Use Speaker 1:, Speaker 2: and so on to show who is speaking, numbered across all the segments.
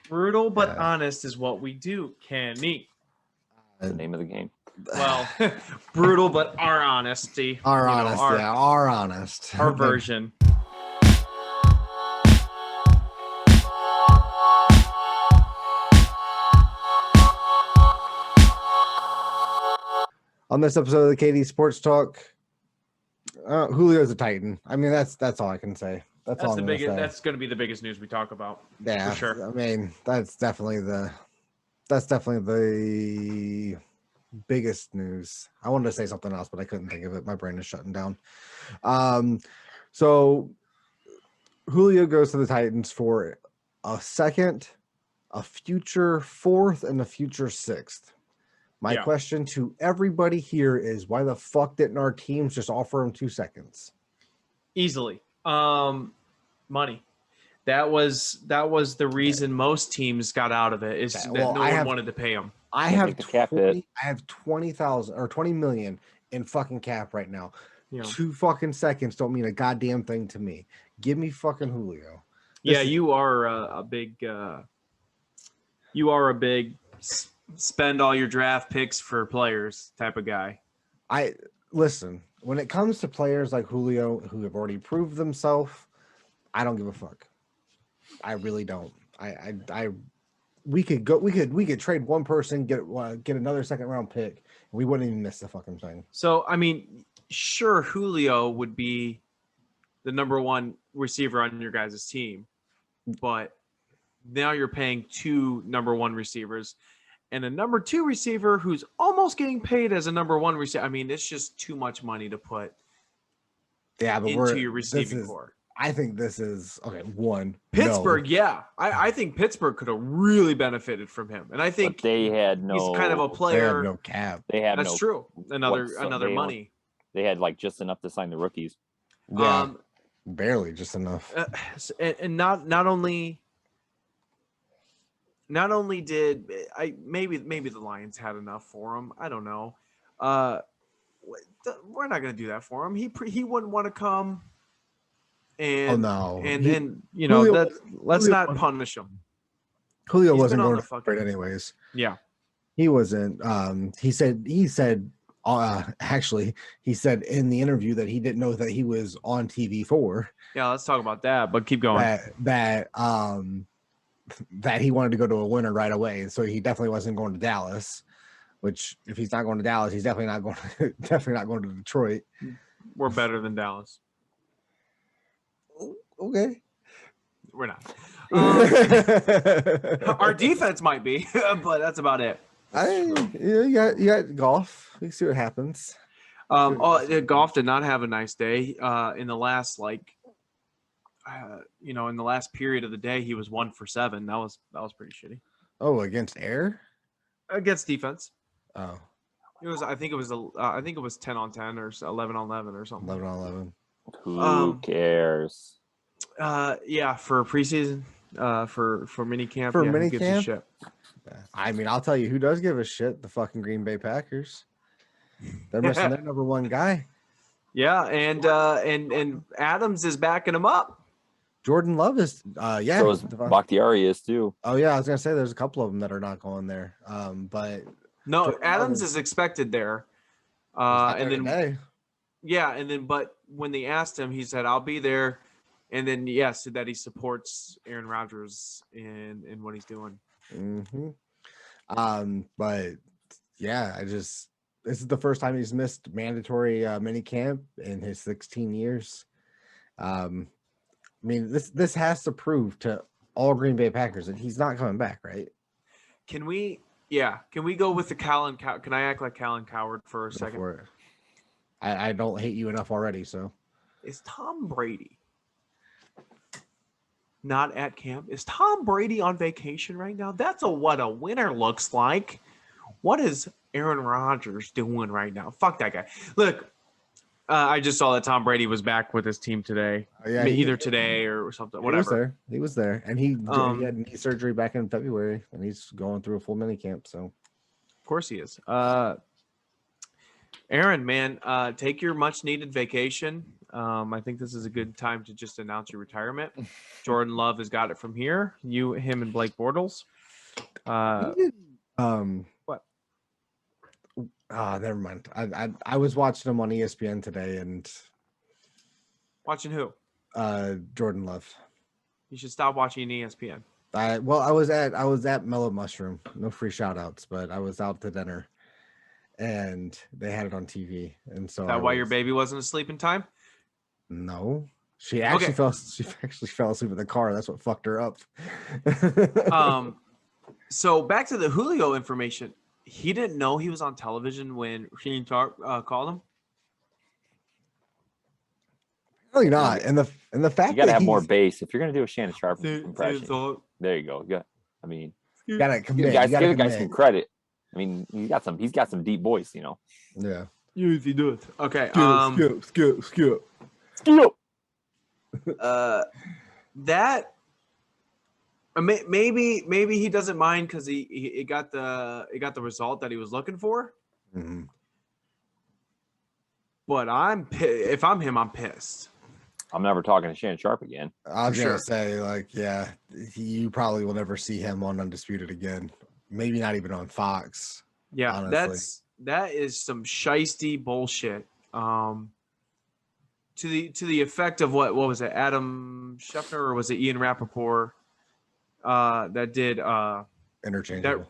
Speaker 1: Brutal but honest is what we do, Kenny.
Speaker 2: The name of the game.
Speaker 1: Well, brutal but our honesty.
Speaker 3: Our honest.
Speaker 1: Our version.
Speaker 3: On this episode of the KD Sports Talk, Julio's a Titan. I mean, that's all I can say. That's all I'm gonna say.
Speaker 1: That's going to be the biggest news we talk about.
Speaker 3: Yeah,
Speaker 1: for sure.
Speaker 3: I mean, that's definitely the biggest news. I wanted to say something else, but I couldn't think of it. My brain is shutting down. So Julio goes to the Titans for a second, a future fourth, and a future sixth. My question to everybody here is, why the fuck didn't our teams just offer him 2 seconds?
Speaker 1: Easily. Money. That was the reason most teams got out of it, is that no one wanted to pay him.
Speaker 3: I have 20,000 or 20 million in fucking cap right now. 2 fucking seconds don't mean a goddamn thing to me. Give me fucking Julio.
Speaker 1: You are a big spend all your draft picks for players type of guy.
Speaker 3: Listen, when it comes to players like Julio who have already proved themselves, I don't give a fuck. I really don't. We could trade one person, get another second round pick, and we wouldn't even miss the fucking thing.
Speaker 1: So I mean, sure, Julio would be the number one receiver on your guys' team, but now you're paying 2 number one receivers and a number 2 receiver who's almost getting paid as a number 1 receiver. I mean, it's just too much money to put into your receiving core.
Speaker 3: I think this is okay.
Speaker 1: Pittsburgh, I think Pittsburgh could have really benefited from him, and I think
Speaker 2: they had
Speaker 1: he's kind of a player.
Speaker 3: They had no cap.
Speaker 1: That's true. Another money.
Speaker 2: They had like just enough to sign the rookies.
Speaker 3: Yeah, barely just enough.
Speaker 1: And not only did maybe the Lions had enough for him. I don't know. We're not going to do that for him. He wouldn't want to come. And Julio, let's not punish him.
Speaker 3: Julio wasn't going to it anyways.
Speaker 1: Yeah,
Speaker 3: he wasn't. He said actually he said in the interview that he didn't know that he was on TV4.
Speaker 1: Yeah, let's talk about that. But keep going.
Speaker 3: That he wanted to go to a winner right away, so he definitely wasn't going to Dallas. Which, if he's not going to Dallas, he's definitely not going to Detroit.
Speaker 1: We're better than Dallas.
Speaker 3: Okay,
Speaker 1: we're not. Our defense might be, but that's about it.
Speaker 3: You got golf. We see what happens.
Speaker 1: Golf did not have a nice day. In the last in the last period of the day, he was 1 for 7. That was pretty shitty.
Speaker 3: Oh, against air?
Speaker 1: Against defense.
Speaker 3: Oh.
Speaker 1: It was. I think it was 10 on 10 or 11 on 11 or something.
Speaker 3: 11 on 11.
Speaker 2: Who cares?
Speaker 1: For preseason, for minicamp.
Speaker 3: For
Speaker 1: minicamp,
Speaker 3: gives a shit. I mean, I'll tell you who does give a shit. The fucking Green Bay Packers. They're missing their number 1 guy.
Speaker 1: Yeah, and Adams is backing him up.
Speaker 3: Jordan Love is, So
Speaker 2: is Bakhtiari is too.
Speaker 3: Oh yeah, I was gonna say there's a couple of them that are not going there. But
Speaker 1: no, Jordan Adams is expected there. And then
Speaker 3: today.
Speaker 1: Yeah, and then but when they asked him, he said, "I'll be there," and then said that he supports Aaron Rodgers in what he's doing.
Speaker 3: Mm-hmm. But yeah, this is the first time he's missed mandatory minicamp in his 16 years. I mean, this has to prove to all Green Bay Packers that he's not coming back, right?
Speaker 1: Can we go with the Can I act like Colin Coward for a second?
Speaker 3: I don't hate you enough already, so.
Speaker 1: Is Tom Brady not at camp? Is Tom Brady on vacation right now? That's what a winner looks like. What is Aaron Rodgers doing right now? Fuck that guy. Look, I just saw that Tom Brady was back with his team today. Either today or something, whatever.
Speaker 3: He was there. And he had knee surgery back in February, and he's going through a full minicamp, so.
Speaker 1: Of course he is. Aaron, man, take your much-needed vacation. I think this is a good time to just announce your retirement. Jordan Love has got it from here. You, him, and Blake Bortles. What?
Speaker 3: Never mind. I was watching him on ESPN today, and
Speaker 1: Watching who?
Speaker 3: Jordan Love.
Speaker 1: You should stop watching ESPN.
Speaker 3: I was at Mellow Mushroom. No free shout outs, but I was out to dinner and they had it on TV. And so
Speaker 1: Is that why your baby wasn't asleep in time?
Speaker 3: No. She actually fell asleep in the car. That's what fucked her up.
Speaker 1: So back to the Julio information. He didn't know he was on television when Shane Sharp called him.
Speaker 3: Really not. And the fact
Speaker 2: you gotta
Speaker 3: that
Speaker 2: have more bass. If you're gonna do a Shannon Sharp impression,
Speaker 1: So,
Speaker 2: there you go. Yeah, I mean,
Speaker 3: you gotta commit.
Speaker 2: give the guy some credit. I mean, he's got some deep voice, you know.
Speaker 3: Yeah.
Speaker 1: Usually do it. Okay.
Speaker 3: Skip.
Speaker 1: That maybe he doesn't mind because he got the result that he was looking for.
Speaker 3: Mm-hmm.
Speaker 1: But if I'm him, I'm pissed.
Speaker 2: I'm never talking to Shannon Sharp again.
Speaker 3: I was gonna say, like, yeah, you probably will never see him on Undisputed again. Maybe not even on Fox.
Speaker 1: Yeah,
Speaker 3: honestly.
Speaker 1: that is some shiesty bullshit. To the effect of what was it, Adam Schefter, or was it Ian Rappaport that did
Speaker 3: Interchangeable.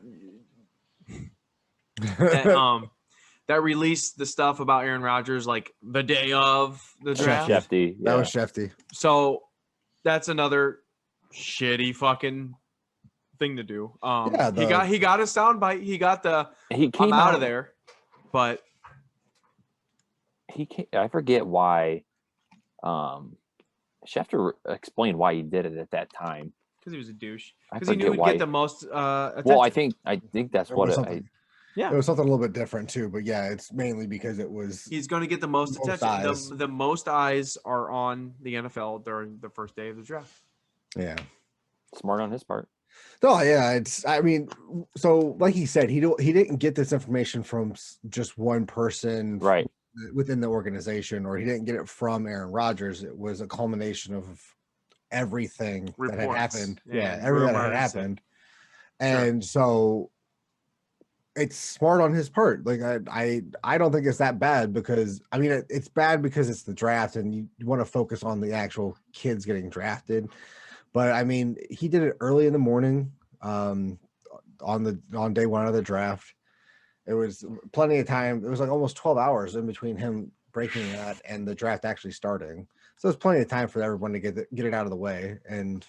Speaker 1: That released the stuff about Aaron Rodgers like the day of the draft.
Speaker 2: Shefty, yeah.
Speaker 3: That was Shefty.
Speaker 1: So that's another shitty fucking thing to do. He got a soundbite. He came out of there, but
Speaker 2: I forget why. Schefter explained why he did it at that time.
Speaker 1: Because he was a douche. Because he knew he'd get the most attention.
Speaker 2: Well, I think that's what it.
Speaker 1: Yeah,
Speaker 3: it was something a little bit different too, but yeah, it's mainly because it was.
Speaker 1: He's going to get the most attention.
Speaker 3: Eyes.
Speaker 1: The most eyes are on the NFL during the first day of the draft.
Speaker 3: Yeah,
Speaker 2: smart on his part.
Speaker 3: No, yeah, I mean, so like he said, he didn't get this information from just one person,
Speaker 2: right,
Speaker 3: within the organization, or he didn't get it from Aaron Rodgers. It was a culmination of everything that had happened. Yeah, everything that had happened, and so. It's smart on his part. Like I don't think it's that bad, because I mean it's bad because it's the draft and you want to focus on the actual kids getting drafted. But I mean, he did it early in the morning, on day one of the draft. It was plenty of time. It was like almost 12 hours in between him breaking that and the draft actually starting. So there's plenty of time for everyone to get it out of the way. And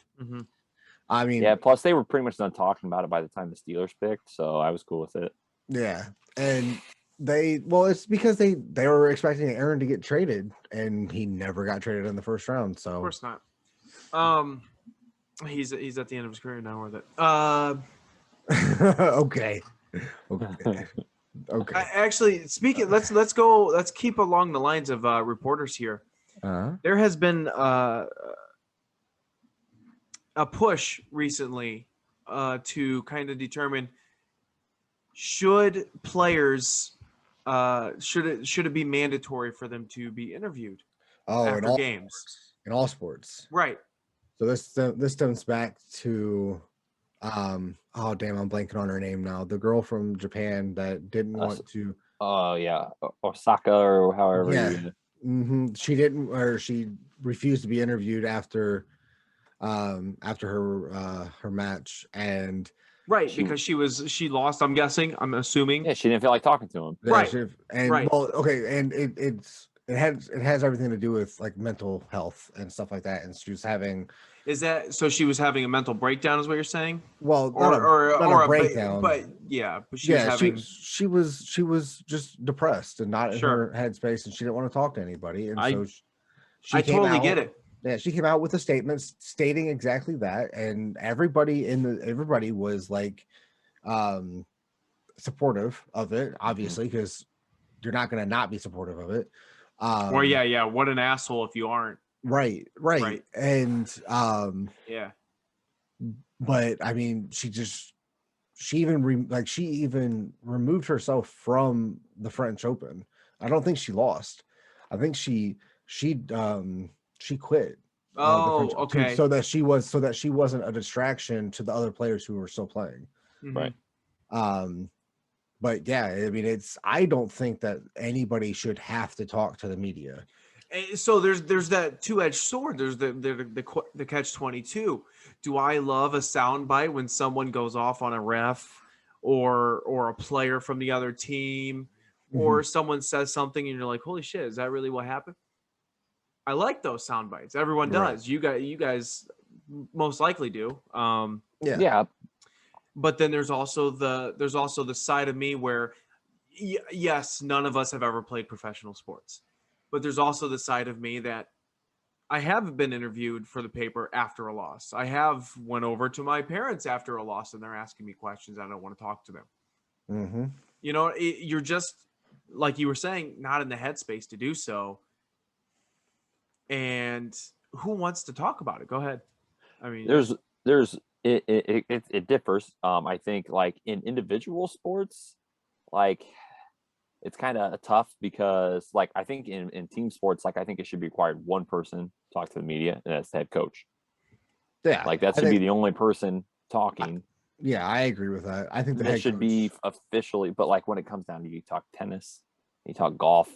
Speaker 3: I mean,
Speaker 2: yeah, plus they were pretty much done talking about it by the time the Steelers picked, so I was cool with it.
Speaker 3: Yeah. And it's because they were expecting Aaron to get traded, and he never got traded in the first round. So
Speaker 1: of course not. He's at the end of his career now with it.
Speaker 3: Okay.
Speaker 1: Actually, speaking, let's keep along the lines of reporters here. There has been a push recently to kind of determine should players should it be mandatory for them to be interviewed after games
Speaker 3: in all sports,
Speaker 1: right?
Speaker 3: So this stems back to I'm blanking on her name now, the girl from Japan that didn't want to
Speaker 2: Osaka or however.
Speaker 3: She refused to be interviewed after her match, and
Speaker 1: because she lost, I'm assuming.
Speaker 2: Yeah, she didn't feel like talking to him.
Speaker 3: It has everything to do with like mental health and stuff like that, and she was having.
Speaker 1: Is that so? She was having a mental breakdown, is what you're saying?
Speaker 3: Well,
Speaker 1: or
Speaker 3: a breakdown,
Speaker 1: but she
Speaker 3: was just depressed and not in her headspace, and she didn't want to talk to anybody, and so
Speaker 1: I totally get it.
Speaker 3: Yeah, she came out with a statement stating exactly that, and everybody was like supportive of it, obviously, because you're not going to not be supportive of it.
Speaker 1: What an asshole if you aren't.
Speaker 3: Right. And but I mean, she even removed herself from the French Open. I don't think she lost. I think she she quit.
Speaker 1: Oh,
Speaker 3: French,
Speaker 1: okay.
Speaker 3: so that she wasn't a distraction to the other players who were still playing.
Speaker 1: Mhm.
Speaker 2: Right.
Speaker 3: But yeah, I mean, I don't think that anybody should have to talk to the media.
Speaker 1: So there's that two-edged sword. There's the catch-22. Do I love a soundbite when someone goes off on a ref or a player from the other team, or someone says something and you're like, holy shit, is that really what happened? I like those sound bites. Everyone does.
Speaker 3: Right.
Speaker 1: You guys most likely do.
Speaker 2: Yeah.
Speaker 1: But then there's also the side of me where yes, none of us have ever played professional sports. But there's also the side of me that I have been interviewed for the paper after a loss. I have went over to my parents after a loss and they're asking me questions. I don't want to talk to them.
Speaker 3: Mm-hmm.
Speaker 1: You know, you're just, like you were saying, not in the headspace to do so. And who wants to talk about it? Go ahead. I mean,
Speaker 2: it differs. I think like in individual sports, like it's kind of tough because like I think in team sports, like I think it should be required one person talk to the media, and that's the head coach.
Speaker 3: Yeah,
Speaker 2: Like that should be the only person talking.
Speaker 3: Yeah, I agree with that. I think the
Speaker 2: that
Speaker 3: head
Speaker 2: should
Speaker 3: coach
Speaker 2: be officially, but like when it comes down to you talk tennis, you talk golf,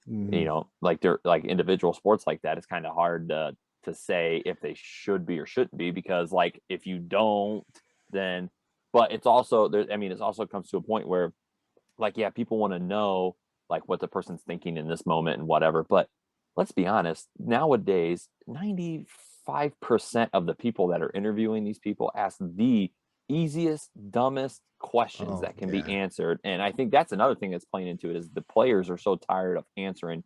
Speaker 2: you know, like they're like individual sports like that, it's kind of hard to say if they should be or shouldn't be, because like if you don't, then but it's also there. I mean, it also comes to a point where like, yeah, people want to know like what the person's thinking in this moment and whatever. But let's be honest, nowadays, 95% of the people that are interviewing these people ask the easiest, dumbest questions that can be answered. And I think that's another thing that's playing into it is the players are so tired of answering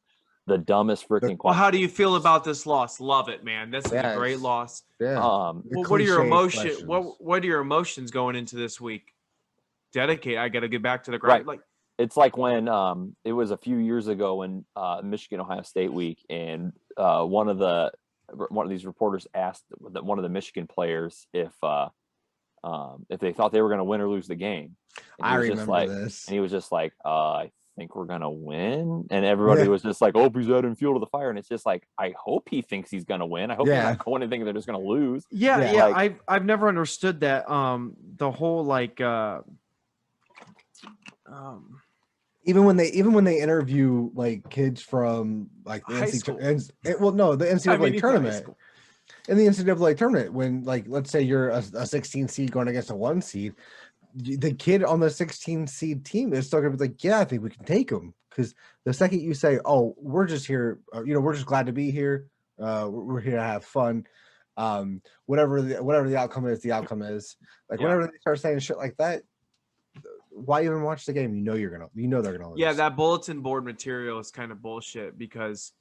Speaker 2: the dumbest freaking questions.
Speaker 1: Well, how do you feel about this loss? Love it, man. This is a great loss.
Speaker 3: Yeah.
Speaker 1: What are your emotions? What are your emotions going into this week? Dedicate. I got to get back to the grind.
Speaker 2: Right. Like it's like when it was a few years ago when Michigan Ohio State week, and one of these reporters asked one of the Michigan players if they thought they were going to win or lose the game. And
Speaker 3: I remember this.
Speaker 2: And he was just like, I think we're going to win. And everybody was just like, oh, he's adding fuel to the fire. And it's just like, I hope he thinks he's going to win. I hope they're not going and thinking they're just going to lose.
Speaker 1: Yeah. Like, I've never understood that. The whole like
Speaker 3: even when they interview like kids from like the NCAA tournament. In the NCAA tournament, when like let's say you're a 16 seed going against a 1 seed, the kid on the 16 seed team is still gonna be like, yeah, I think we can take them, because the second you say, oh, we're just here, we're just glad to be here, we're here to have fun, whatever the outcome is, the outcome is. Like whenever they start saying shit like that, why even watch the game? They're gonna lose.
Speaker 1: Yeah, that bulletin board material is kind of bullshit, because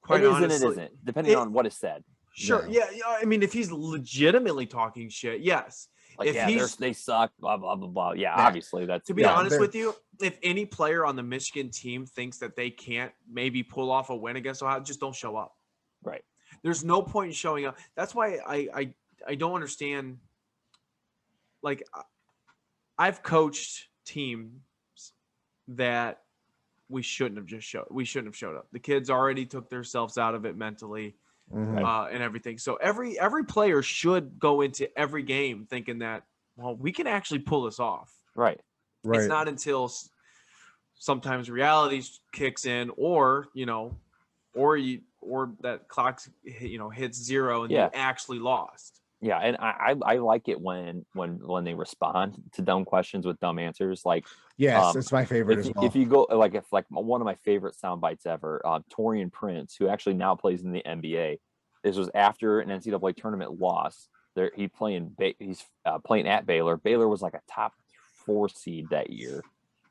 Speaker 1: quite honestly,
Speaker 2: it isn't, depending on what is said.
Speaker 1: Sure. Yeah. I mean, if he's legitimately talking shit, yes.
Speaker 2: Like, if they suck, blah, blah, blah, blah. Yeah, obviously that's.
Speaker 1: To be honest with you, if any player on the Michigan team thinks that they can't maybe pull off a win against Ohio, just don't show up.
Speaker 2: Right.
Speaker 1: There's no point in showing up. That's why I don't understand. Like, I've coached teams that we shouldn't have showed up. The kids already took themselves out of it mentally. And everything. So every player should go into every game thinking that, well, we can actually pull this off.
Speaker 2: Right.
Speaker 1: It's not until sometimes reality kicks in, or that clock hits zero and you actually lost.
Speaker 2: Yeah, and I like it when they respond to dumb questions with dumb answers. Like,
Speaker 3: yes, it's my favorite as well.
Speaker 2: If you go like one of my favorite sound bites ever, Torian Prince, who actually now plays in the NBA. This was after an NCAA tournament loss. He's playing at Baylor. Baylor was like a top 4 seed that year,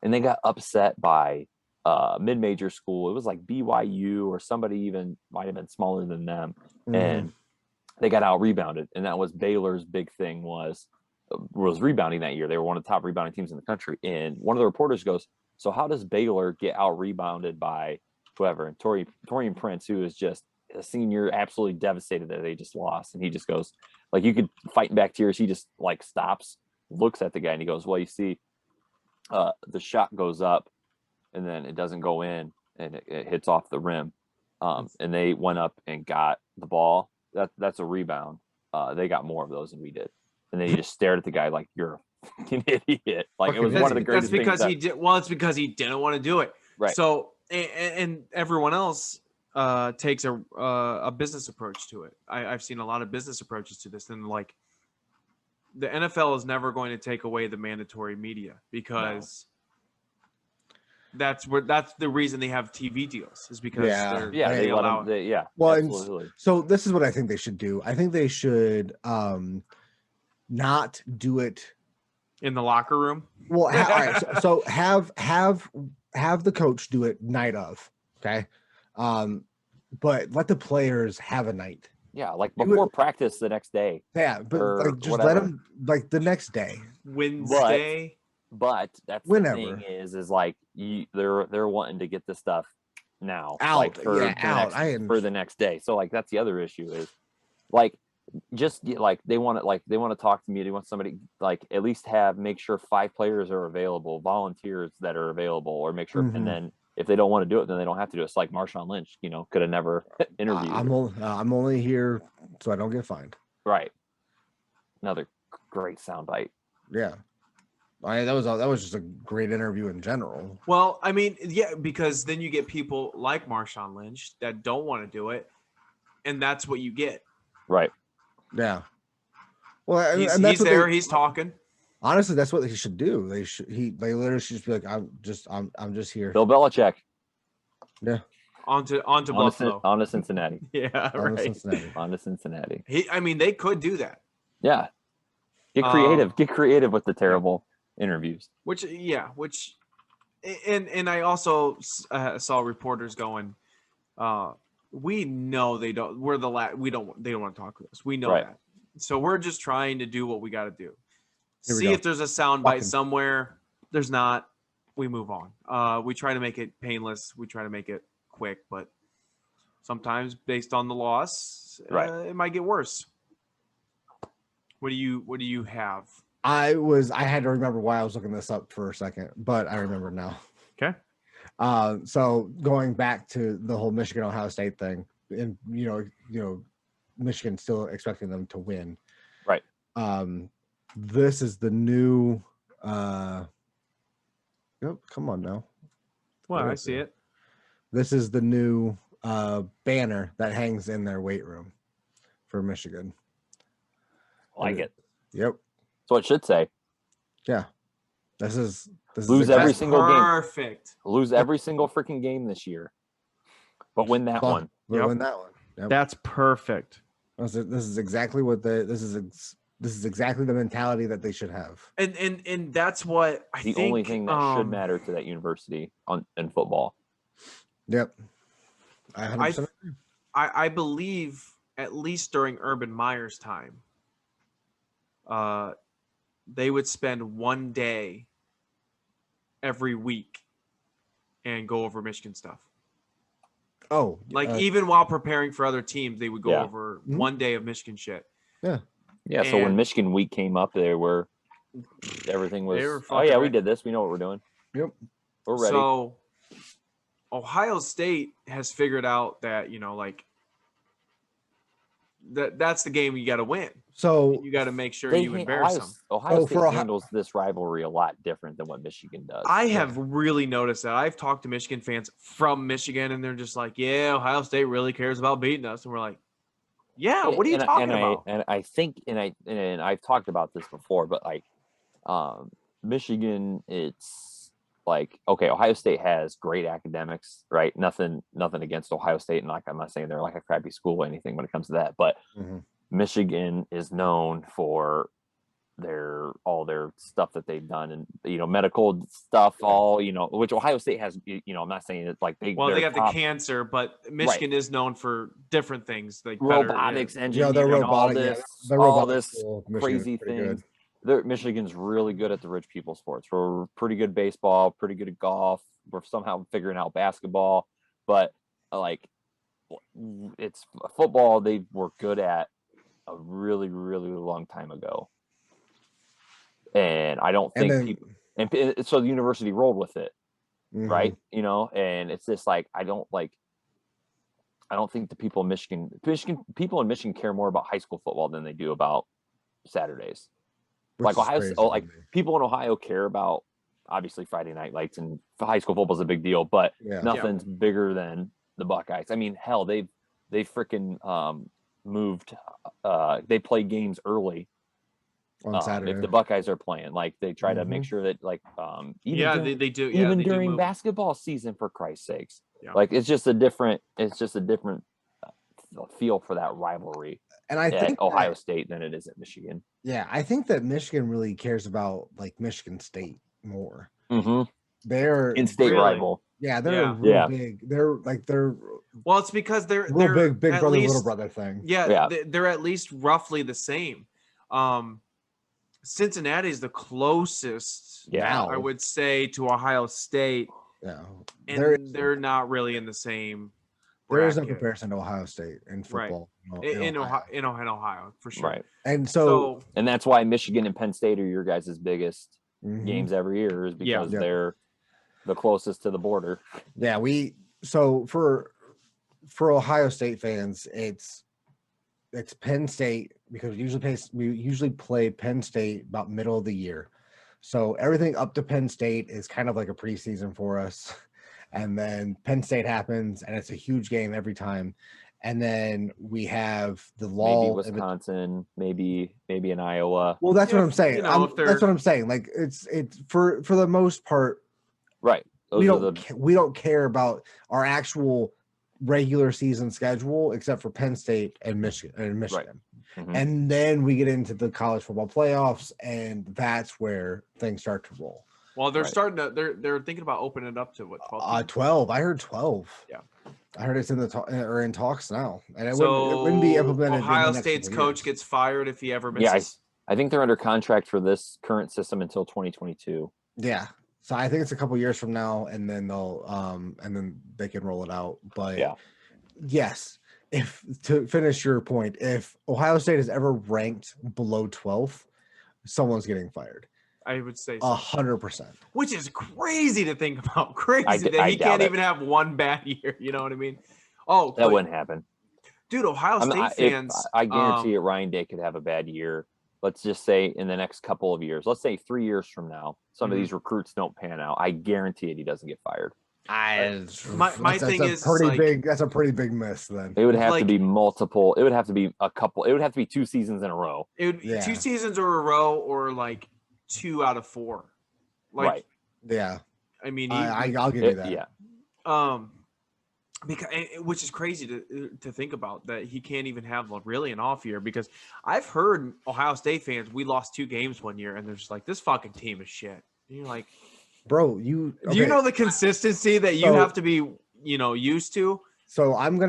Speaker 2: and they got upset by mid-major school. It was like BYU or somebody even might have been smaller than them, and they got out rebounded. And that was Baylor's big thing was rebounding that year. They were one of the top rebounding teams in the country. And one of the reporters goes, so how does Baylor get out rebounded by whoever? And Torian Prince, who is just a senior, absolutely devastated that they just lost. And he just goes, like, you could fight back tears. He just like stops, looks at the guy, and he goes, well, you see, the shot goes up and then it doesn't go in and it hits off the rim. and they went up and got the ball. That's a rebound. They got more of those than we did, and then he just stared at the guy like, "You're a fucking idiot." Like, it was one of the greatest things.
Speaker 1: That's because he did. Well, it's because he didn't want to do it.
Speaker 2: Right.
Speaker 1: So, and everyone else takes a business approach to it. I've seen a lot of business approaches to this, and like the NFL is never going to take away the mandatory media because that's the reason they have TV deals is because
Speaker 2: they allow it.
Speaker 3: Well,
Speaker 2: absolutely.
Speaker 3: So this is what I think they should do. I think they should not do it
Speaker 1: in the locker room.
Speaker 3: Well, all right. So have the coach do it night of, okay? But let the players have a night.
Speaker 2: Yeah, like before practice the next day.
Speaker 3: Yeah, but like just let them like the next day.
Speaker 1: Wednesday.
Speaker 2: But that's
Speaker 3: whenever.
Speaker 2: The thing is like they're wanting to get this stuff now,
Speaker 3: out,
Speaker 2: like for the next day. So like that's the other issue is like just like they want to talk to me. They want somebody like at least make sure 5 players are available, volunteers that are available, or make sure. And then if they don't want to do it, then they don't have to do it. It's like Marshawn Lynch, could have never interviewed.
Speaker 3: I'm only here so I don't get fined.
Speaker 2: Right. Another great soundbite.
Speaker 3: Yeah. That was just a great interview in general.
Speaker 1: Well, I mean, yeah, because then you get people like Marshawn Lynch that don't want to do it, and that's what you get.
Speaker 2: Right.
Speaker 3: Yeah. Well,
Speaker 1: he's there. He's talking.
Speaker 3: Honestly, that's what he should do. They literally should just be like, I'm just here.
Speaker 2: Bill Belichick.
Speaker 3: Yeah.
Speaker 1: On to Buffalo.
Speaker 2: On to Cincinnati.
Speaker 1: Yeah, right.
Speaker 2: On to Cincinnati.
Speaker 1: They could do that.
Speaker 2: Yeah. Get creative. Get creative with the terrible interviews.
Speaker 1: And I also saw reporters going, we know they don't. We're the last. They don't want to talk to us. We know that. So we're just trying to do what we got to do. See if there's a soundbite somewhere. There's not. We move on. We try to make it painless. We try to make it quick, but sometimes based on the loss, it might get worse. What do you have?
Speaker 3: I had to remember why I was looking this up for a second, but I remember now.
Speaker 1: Okay.
Speaker 3: So going back to the whole Michigan Ohio State thing, and Michigan still expecting them to win.
Speaker 2: Right.
Speaker 3: This is the new come on now.
Speaker 1: Well, I see it.
Speaker 3: This is the new banner that hangs in their weight room for Michigan.
Speaker 2: Like it.
Speaker 3: Yep.
Speaker 2: So it should say.
Speaker 3: Yeah. This is
Speaker 2: lose every single game.
Speaker 1: Perfect.
Speaker 2: Lose every single freaking game this year, but win that one.
Speaker 3: Win that one. Yep.
Speaker 1: That's perfect.
Speaker 3: This is exactly what this is exactly the mentality that they should have.
Speaker 1: And that's what I think.
Speaker 2: The only thing that should matter to that university in football.
Speaker 3: Yep.
Speaker 1: I believe at least during Urban Meyer's time, they would spend one day every week and go over Michigan stuff.
Speaker 3: Oh,
Speaker 1: even while preparing for other teams, they would go over one day of Michigan shit.
Speaker 3: Yeah.
Speaker 2: Yeah. So when Michigan week came up, everything was, we did this. We know what we're doing.
Speaker 3: Yep.
Speaker 2: We're ready.
Speaker 1: So Ohio State has figured out that, that's the game you got to win.
Speaker 3: So
Speaker 1: you got to make sure you embarrass them.
Speaker 2: Ohio State handles this rivalry a lot different than what Michigan does.
Speaker 1: I have really noticed that. I've talked to Michigan fans from Michigan, and they're just like, "Yeah, Ohio State really cares about beating us," and we're like, "Yeah, what are you talking about?"
Speaker 2: And I think, and I've talked about this before, but Michigan, it's like, okay, Ohio State has great academics, right? Nothing against Ohio State, and I'm not saying they're like a crappy school or anything when it comes to that, but Michigan is known for all their stuff that they've done, and medical stuff, which Ohio State has. I'm not saying it's like they
Speaker 1: got the cancer, but Michigan is known for different things like
Speaker 2: robotics, engineering, all this crazy things. Michigan's really good at the rich people sports. We're pretty good at baseball, pretty good at golf. We're somehow figuring out basketball, but it's football they were good at a really, really long time ago. And I don't think so the university rolled with it, right? And it's just like, I don't I don't think the people in Michigan care more about high school football than they do about Saturdays.
Speaker 3: Which
Speaker 2: Like
Speaker 3: is crazy to me.
Speaker 2: people in Ohio care about obviously Friday night lights, and high school football is a big deal, but nothing's bigger than the Buckeyes. I mean, hell, they freaking moved. They play games early
Speaker 3: on Saturday.
Speaker 2: If the Buckeyes are playing, like they try to make sure that
Speaker 1: they do.
Speaker 2: Even
Speaker 1: they
Speaker 2: during
Speaker 1: do
Speaker 2: basketball season, for Christ's sakes,
Speaker 1: like
Speaker 2: it's just a different feel for that rivalry.
Speaker 3: And I think
Speaker 2: Ohio State than it is at Michigan.
Speaker 3: Yeah, I think that Michigan really cares about like Michigan State more.
Speaker 2: Mm-hmm.
Speaker 3: They're
Speaker 2: in-state rival.
Speaker 3: Yeah, they're real big. They're
Speaker 1: well, it's because they're
Speaker 3: big brother little brother thing.
Speaker 1: Yeah, they're at least roughly the same. Cincinnati is the closest.
Speaker 2: Yeah,
Speaker 1: I would say to Ohio State.
Speaker 3: Yeah,
Speaker 1: and they're not really in the same.
Speaker 3: There is no comparison to Ohio State in football.
Speaker 1: Right. In Ohio, for sure.
Speaker 2: Right.
Speaker 3: And
Speaker 2: and that's why Michigan and Penn State are your guys' biggest games every year, is because they're the closest to the border.
Speaker 3: Yeah, for Ohio State fans, it's Penn State, because we usually play Penn State about middle of the year. So everything up to Penn State is kind of like a preseason for us. And then Penn State happens, and it's a huge game every time. And then we have the lull.
Speaker 2: Maybe Wisconsin, maybe in Iowa.
Speaker 3: Well, that's what I'm saying. That's what I'm saying. Like it's for the most part,
Speaker 2: right?
Speaker 3: We don't care about our actual regular season schedule except for Penn State and Michigan.
Speaker 2: Right. Mm-hmm.
Speaker 3: And then we get into the college football playoffs, and that's where things start to roll.
Speaker 1: Well, they're starting to. They're thinking about opening it up to what 12?
Speaker 3: 12. I heard 12.
Speaker 1: Yeah,
Speaker 3: I heard it's in in talks now, and it wouldn't be implemented.
Speaker 1: Ohio State's coach gets fired if he ever misses.
Speaker 2: Yeah, I think they're under contract for this current system until 2022.
Speaker 3: Yeah, so I think it's a couple years from now, and then they can roll it out. But yes, if to finish your point, if Ohio State is ever ranked below 12th, someone's getting fired.
Speaker 1: I would say
Speaker 3: 100%,
Speaker 1: which is crazy to think about. Crazy that he can't even have one bad year. You know what I mean? Oh,
Speaker 2: that wouldn't happen,
Speaker 1: dude. Ohio State fans.
Speaker 2: I guarantee Ryan Day could have a bad year. Let's just say in the next couple of years. Let's say 3 years from now, some of these recruits don't pan out. I guarantee it, he doesn't get fired.
Speaker 1: My thing is
Speaker 3: pretty big. That's a pretty big miss. Then
Speaker 2: it would have to be multiple. It would have to be a couple. It would have to be 2 seasons in a row.
Speaker 1: It would be 2 seasons in a row, or like 2 out of 4. Like,
Speaker 2: right.
Speaker 3: Yeah.
Speaker 1: I mean,
Speaker 3: I'll give you that.
Speaker 1: Yeah. Because which is crazy to think about, that he can't even have really an off year, because I've heard Ohio State fans, we lost 2 games one year, and they're just like, this fucking team is shit. And you're like,
Speaker 3: bro,
Speaker 1: do you know the consistency that you have to be, used to?
Speaker 3: So I'm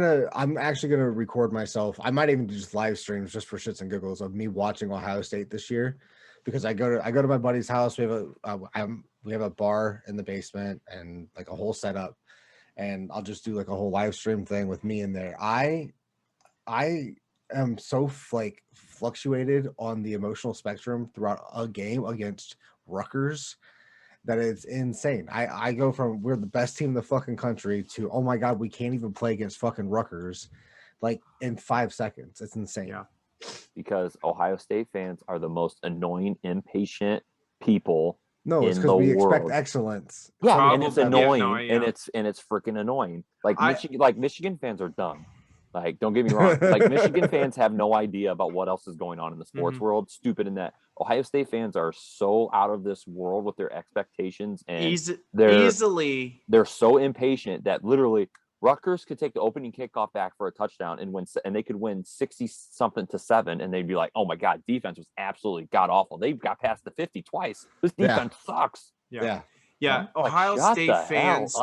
Speaker 3: actually gonna record myself. I might even do just live streams just for shits and giggles of me watching Ohio State this year, because I go to my buddy's house. We have a bar in the basement and like a whole setup, and I'll just do like a whole live stream thing with me in there. I am so fluctuated on the emotional spectrum throughout a game against Rutgers that it's insane. I go from we're the best team in the fucking country to, oh my God, we can't even play against fucking Rutgers like in 5 seconds. It's insane.
Speaker 1: Yeah.
Speaker 2: Because Ohio State fans are the most annoying, impatient people.
Speaker 3: No, it's because we expect excellence.
Speaker 2: Yeah, and it's annoying, and it's freaking annoying. Like Michigan fans are dumb. Like, don't get me wrong. Like, Michigan fans have no idea about what else is going on in the sports world. Stupid in that. Ohio State fans are so out of this world with their expectations, and they're so impatient that literally Rutgers could take the opening kickoff back for a touchdown and win, and they could win 60-something to 7, and they'd be like, "Oh my God, defense was absolutely god awful. They got past the 50 twice. This defense sucks."
Speaker 1: Yeah. Ohio State fans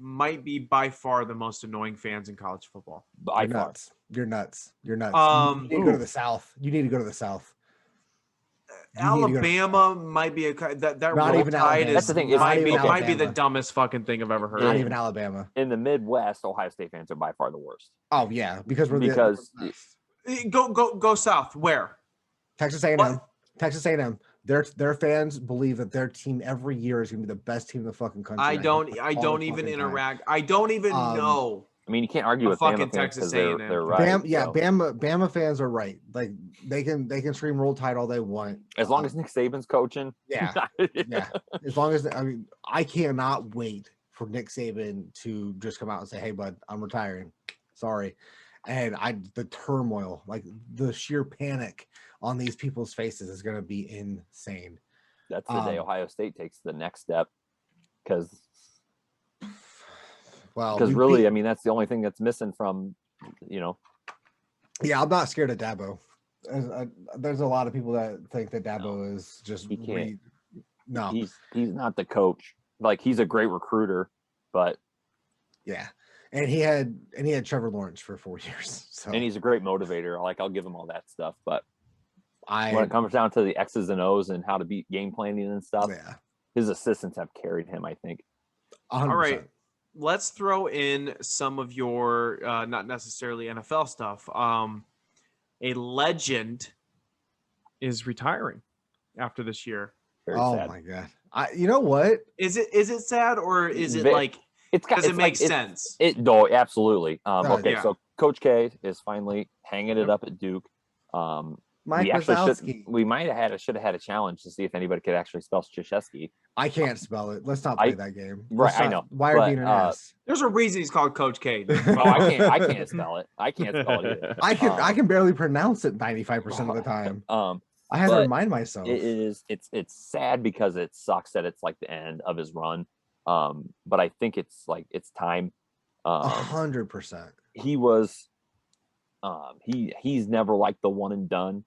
Speaker 1: might be by far the most annoying fans in college football.
Speaker 3: You're nuts. You need to go to the South.
Speaker 1: Alabama might be that
Speaker 3: not even Tide is.
Speaker 2: That's the thing.
Speaker 1: It might be the dumbest fucking thing I've ever heard.
Speaker 3: Not even Alabama.
Speaker 2: In the Midwest, Ohio State fans are by far the worst.
Speaker 3: Oh yeah, because
Speaker 1: go south. Where?
Speaker 3: Texas A&M. Texas A&M. Their fans believe that their team every year is going to be the best team in the fucking country.
Speaker 1: I don't even interact. I don't even know.
Speaker 2: mean, you can't argue
Speaker 1: A
Speaker 2: with
Speaker 1: fucking
Speaker 2: Bama fans
Speaker 1: Texas
Speaker 2: because
Speaker 1: A&M.
Speaker 2: they're right. So.
Speaker 3: Bama fans are right. Like they can scream Roll Tide all they want.
Speaker 2: As long as Nick Saban's coaching.
Speaker 3: Yeah. Yeah. As long as I cannot wait for Nick Saban to just come out and say, "Hey, bud, I'm retiring. Sorry." And the turmoil, like the sheer panic on these people's faces is going to be insane.
Speaker 2: That's the day Ohio State takes the next step, because really, I mean, that's the only thing that's missing from,
Speaker 3: Yeah, I'm not scared of Dabo. There's a lot of people that think that Dabo is just
Speaker 2: no. He's not the coach. Like, he's a great recruiter, but
Speaker 3: yeah. And he had Trevor Lawrence for 4 years. So.
Speaker 2: And he's a great motivator. Like, I'll give him all that stuff. But when it comes down to the X's and O's and how to beat game planning and stuff, his assistants have carried him, I think.
Speaker 3: 100%.
Speaker 1: All right. Let's throw in some of your not necessarily NFL stuff. A legend is retiring after this year.
Speaker 2: Very sad.
Speaker 3: My God. You know what?
Speaker 1: Is it sad, or is it like does it make sense?
Speaker 2: Absolutely. Okay,
Speaker 1: yeah.
Speaker 2: So Coach K is finally hanging it up at Duke.
Speaker 3: Mike Krzyzewski.
Speaker 2: We should have had a challenge to see if anybody could actually spell Krzyzewski.
Speaker 3: I can't spell it. Let's not play that game.
Speaker 2: Right, I know.
Speaker 3: Why are being an ass?
Speaker 1: There's a reason he's called Coach K.
Speaker 2: I can't spell it. I can't spell it either.
Speaker 3: I can barely pronounce it 95% of the time. I had to remind myself.
Speaker 2: It's sad because it sucks that it's like the end of his run. But I think it's time.
Speaker 3: 100%.
Speaker 2: He was he's never like the one and done,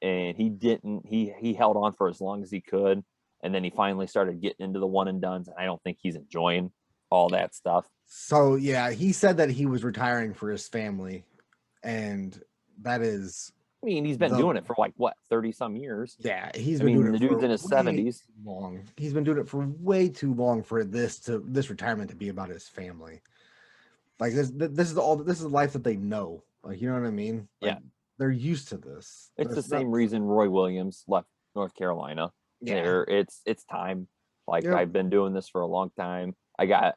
Speaker 2: and he held on for as long as he could, and then he finally started getting into the one and dones, and I don't think he's enjoying all that stuff.
Speaker 3: So yeah, he said that he was retiring for his family, and that is,
Speaker 2: I mean, he's been doing it for 30 some years.
Speaker 3: Yeah, he's been doing it.
Speaker 2: The dude's in his 70s.
Speaker 3: Long. He's been doing it for way too long for this retirement to be about his family. Like this is the life that they know. Like, you know what I mean? Like,
Speaker 2: yeah,
Speaker 3: they're used to this.
Speaker 2: It's the same reason Roy Williams left North Carolina. Yeah, it's time. I've been doing this for a long time. I got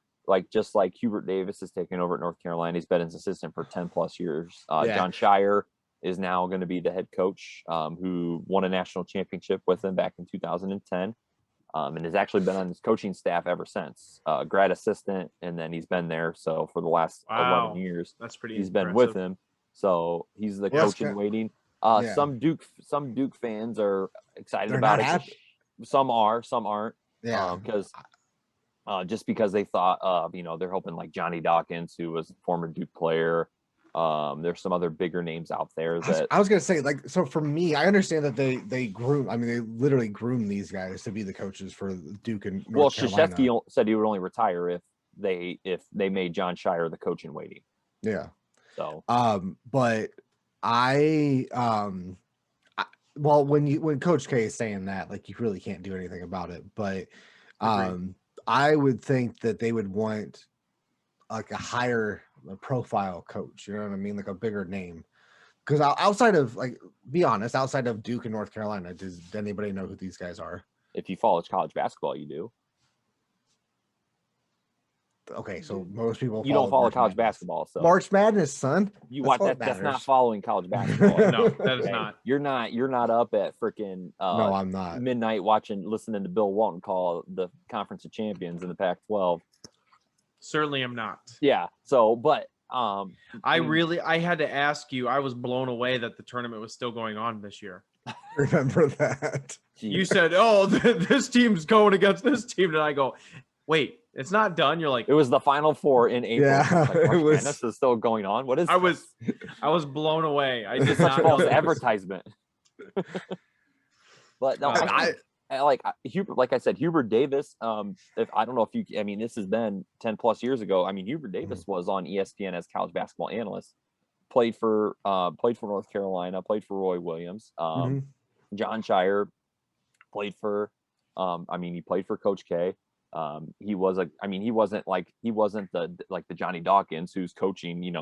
Speaker 2: just like Hubert Davis is taking over at North Carolina. He's been his assistant for 10 plus years. John Shire is now going to be the head coach, who won a national championship with him back in 2010, and has actually been on his coaching staff ever since. Grad assistant, and then he's been there for the last 11 years.
Speaker 1: That's pretty.
Speaker 2: He's
Speaker 1: impressive.
Speaker 2: been with him, so he's the coach in waiting. Some Duke fans are excited about it.
Speaker 3: Happy.
Speaker 2: Some are, some aren't.
Speaker 3: Yeah,
Speaker 2: just because they thought, they're hoping like Johnny Dawkins, who was a former Duke player. There's some other bigger names out there that
Speaker 3: I was gonna say, so for me, I understand that they groom. I mean, they literally groom these guys to be the coaches for Duke and North Carolina.
Speaker 2: Krzyzewski said he would only retire if they made John Shire the coach in waiting.
Speaker 3: Yeah.
Speaker 2: So,
Speaker 3: but when Coach K is saying that, you really can't do anything about it. But I would think that they would want a higher profile coach, you know what I mean, a bigger name, because outside of be honest, outside of Duke and North Carolina, does anybody know who these guys are?
Speaker 2: If you follow college basketball, you do.
Speaker 3: Okay, so most people
Speaker 2: don't follow college basketball, so
Speaker 3: March Madness, son.
Speaker 2: You watch that. That's not following college basketball.
Speaker 1: No, that is not.
Speaker 2: You're not up at freaking
Speaker 3: no, I'm not
Speaker 2: midnight listening to Bill Walton call the Conference of Champions in the Pac-12.
Speaker 1: Certainly am not.
Speaker 2: Yeah. So, but
Speaker 1: I had to ask you. I was blown away that the tournament was still going on this year.
Speaker 3: Remember that?
Speaker 1: You said, "Oh, this team's going against this team," and I go, "Wait, it's not done." You're like,
Speaker 2: "It was the Final Four in April."
Speaker 3: Yeah,
Speaker 2: this is still going on. What is?
Speaker 1: I was blown away. I did not know
Speaker 2: advertisement. But no, Hubert, like I said, Hubert Davis. If I don't know if you, I mean, this has been 10 plus years ago. I mean, Hubert Davis was on ESPN as college basketball analyst. Played for North Carolina. Played for Roy Williams. John Shire played for. He played for Coach K. He wasn't the Johnny Dawkins who's coaching.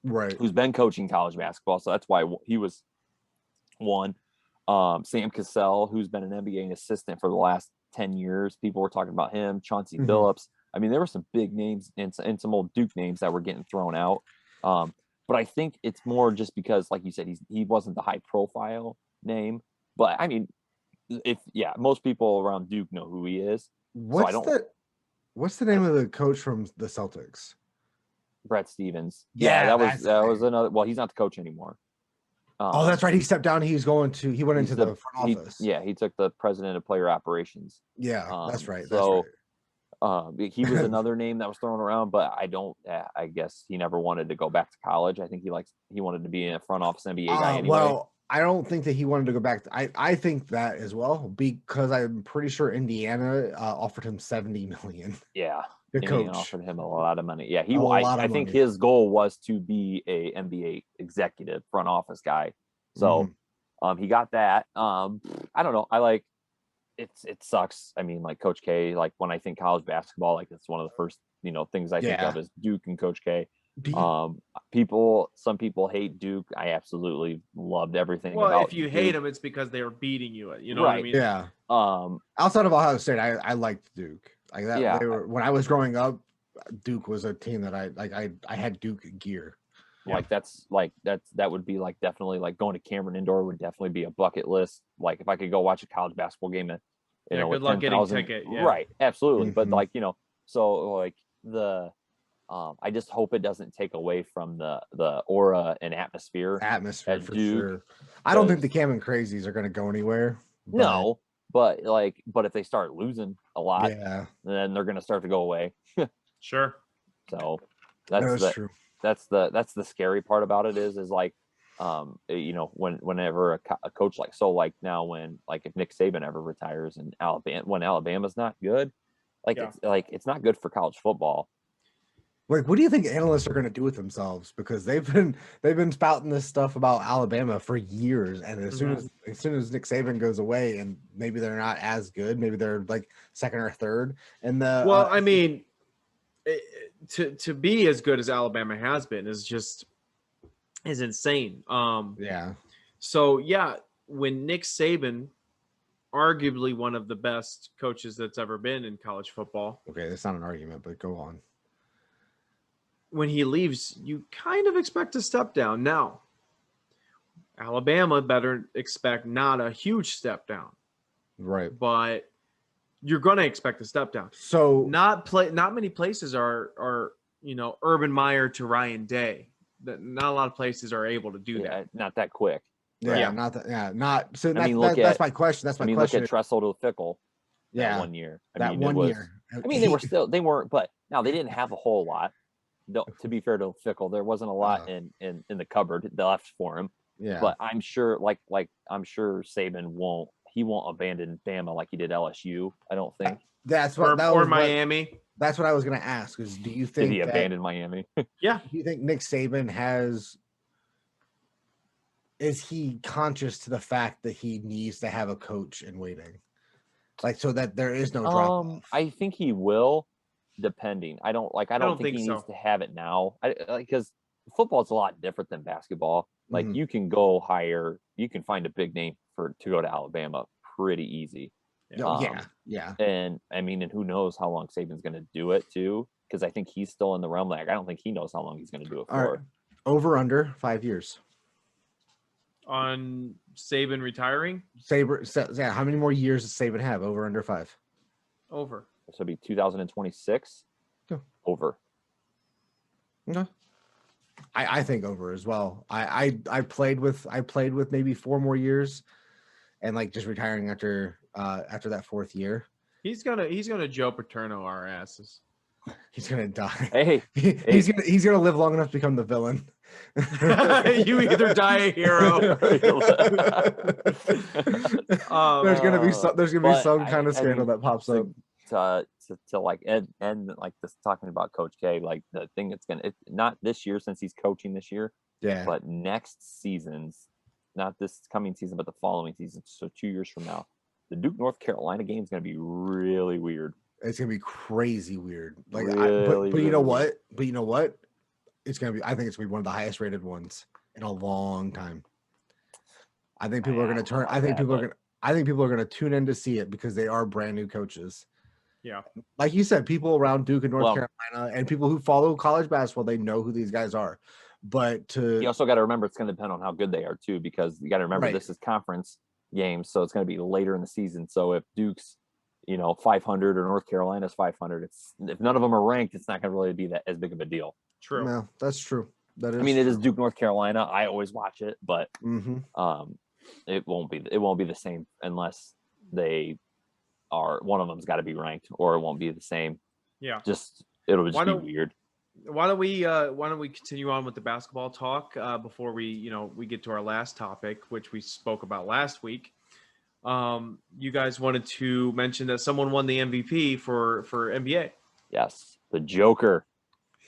Speaker 3: Right.
Speaker 2: Who's been coaching college basketball. So that's why he was one. Sam Cassell, who's been an NBA assistant for the last 10 years. People were talking about him. Chauncey Billups, I mean, there were some big names and some old Duke names that were getting thrown out. But I think it's more just because, like you said, he wasn't the high profile name. But I mean, most people around Duke know who he is.
Speaker 3: What's the name of the coach from the Celtics?
Speaker 2: Brett Stevens.
Speaker 3: Yeah,
Speaker 2: that was another. Well, he's not the coach anymore.
Speaker 3: Oh, that's right. He stepped down. He went into the front office.
Speaker 2: He took the president of player operations.
Speaker 3: Yeah, that's right.
Speaker 2: So, he was another name that was thrown around, but I guess he never wanted to go back to college. I think he wanted to be a front office NBA guy anyway.
Speaker 3: Well, I don't think that he wanted to go back. I think that as well, because I'm pretty sure Indiana offered him $70 million.
Speaker 2: Yeah.
Speaker 3: The coach
Speaker 2: offered him a lot of money. Yeah, I think
Speaker 3: money.
Speaker 2: his goal was to be a NBA executive, front office guy. So, he got that. I don't know. I like it sucks. I mean, like Coach K, like when I think college basketball, like it's one of the first, things I think of is Duke and Coach K. Some people hate Duke. I absolutely loved everything.
Speaker 1: Well,
Speaker 2: about
Speaker 1: if you
Speaker 2: Duke.
Speaker 1: hate them, it's because they were beating you. You know
Speaker 2: Right.
Speaker 1: what I mean?
Speaker 3: Yeah. Outside of Ohio State, I liked Duke. Like that.
Speaker 2: Yeah.
Speaker 3: When I was growing up, Duke was a team that I had Duke gear.
Speaker 2: Like that would be like definitely like going to Cameron Indoor would definitely be a bucket list. Like if I could go watch a college basketball game at
Speaker 1: good luck getting a ticket. Yeah.
Speaker 2: Right, absolutely. But like, so like I just hope it doesn't take away from the aura and atmosphere
Speaker 3: for
Speaker 2: Duke,
Speaker 3: sure. I don't think the Cam and Crazies are going to go anywhere.
Speaker 2: No, but if they start losing a lot, then they're going to start to go away.
Speaker 1: Sure.
Speaker 2: So
Speaker 3: that's true.
Speaker 2: That's the scary part about it is like, whenever a coach like now when like if Nick Saban ever retires and Alabama's not good, it's not good for college football.
Speaker 3: Like, what do you think analysts are going to do with themselves? Because they've been spouting this stuff about Alabama for years, and as soon as Nick Saban goes away, and maybe they're not as good, maybe they're like second or third. And
Speaker 1: I mean, to be as good as Alabama has been is insane. So when Nick Saban, arguably one of the best coaches that's ever been in college football.
Speaker 3: Okay, that's not an argument, but go on.
Speaker 1: When he leaves, you kind of expect a step down. Now, Alabama better expect not a huge step down.
Speaker 3: Right.
Speaker 1: But you're going to expect a step down.
Speaker 3: So
Speaker 1: not many places are Urban Meyer to Ryan Day. Not a lot of places are able to do that.
Speaker 2: Not that quick.
Speaker 3: Yeah,
Speaker 1: right?
Speaker 3: not that. Yeah, not. So
Speaker 2: that's
Speaker 3: my question. That's my question.
Speaker 2: Look at Tressel to Fickle.
Speaker 3: Yeah,
Speaker 2: 1 year.
Speaker 3: That 1 year.
Speaker 2: I mean, they weren't, but now they didn't have a whole lot. To be fair to Fickle, there wasn't a lot in the cupboard left for him.
Speaker 3: Yeah,
Speaker 2: but I'm sure, I'm sure Saban won't abandon Bama like he did LSU. I don't think.
Speaker 3: That's what
Speaker 1: or Miami.
Speaker 3: That's what I was going to ask. Is do you think
Speaker 2: did he abandon Miami?
Speaker 1: Yeah.
Speaker 3: Do you think Nick Saban is he conscious to the fact that he needs to have a coach in waiting, like so that there is no drop off?
Speaker 2: I think he will. Depending, I don't think he needs to have it now. Because football is a lot different than basketball. Like you can go higher, you can find a big name to go to Alabama pretty easy.
Speaker 3: Yeah.
Speaker 2: And I mean, and who knows how long Saban's going to do it too? Because I think he's still in the realm. Like I don't think he knows how long he's going to do it for.
Speaker 3: Right. Over under 5 years.
Speaker 1: On Saban retiring?
Speaker 3: How many more years does Saban have? Over under 5?
Speaker 1: Over.
Speaker 2: So it'll be 2026.
Speaker 3: Yeah.
Speaker 2: Over.
Speaker 3: No. I think over as well. I played with maybe 4 more years, and like just retiring after that 4th year.
Speaker 1: He's gonna Joe Paterno our asses.
Speaker 3: He's gonna die.
Speaker 2: Hey,
Speaker 3: he's gonna live long enough to become the villain.
Speaker 1: You either die a hero.
Speaker 3: There's gonna be some kind of scandal that pops up.
Speaker 2: To like end like this talking about Coach K, like the thing that's not this year since he's coaching this year, but next season's, not this coming season, but the following season. So 2 years from now, the Duke North Carolina game is going to be really weird.
Speaker 3: It's going to be crazy weird. Like,
Speaker 2: really,
Speaker 3: but you know what? But you know what? It's going to be. I think it's going to be one of the highest rated ones in a long time. I think people are going to turn. I think people are going to tune in to see it because they are brand new coaches.
Speaker 1: Yeah.
Speaker 3: Like you said, people around Duke and North
Speaker 2: Well,
Speaker 3: Carolina and people who follow college basketball, they know who these guys are. But
Speaker 2: you also got to remember it's going to depend on how good they are too, because you got to remember
Speaker 3: Right.
Speaker 2: this is conference games, so it's going to be later in the season. So if Duke's 500 or North Carolina's 500, if none of them are ranked, it's not going to really be that as big of a deal.
Speaker 1: True.
Speaker 3: No, that's true. That is.
Speaker 2: I mean, it is Duke, North Carolina. I always watch it, but
Speaker 3: Mm-hmm.
Speaker 2: it won't be the same unless they are, one of them's got to be ranked, or it won't be the same.
Speaker 1: Yeah.
Speaker 2: It'll just be weird.
Speaker 1: Why don't we continue on with the basketball talk before we get to our last topic, which we spoke about last week. You guys wanted to mention that someone won the MVP for NBA.
Speaker 2: Yes, the Joker.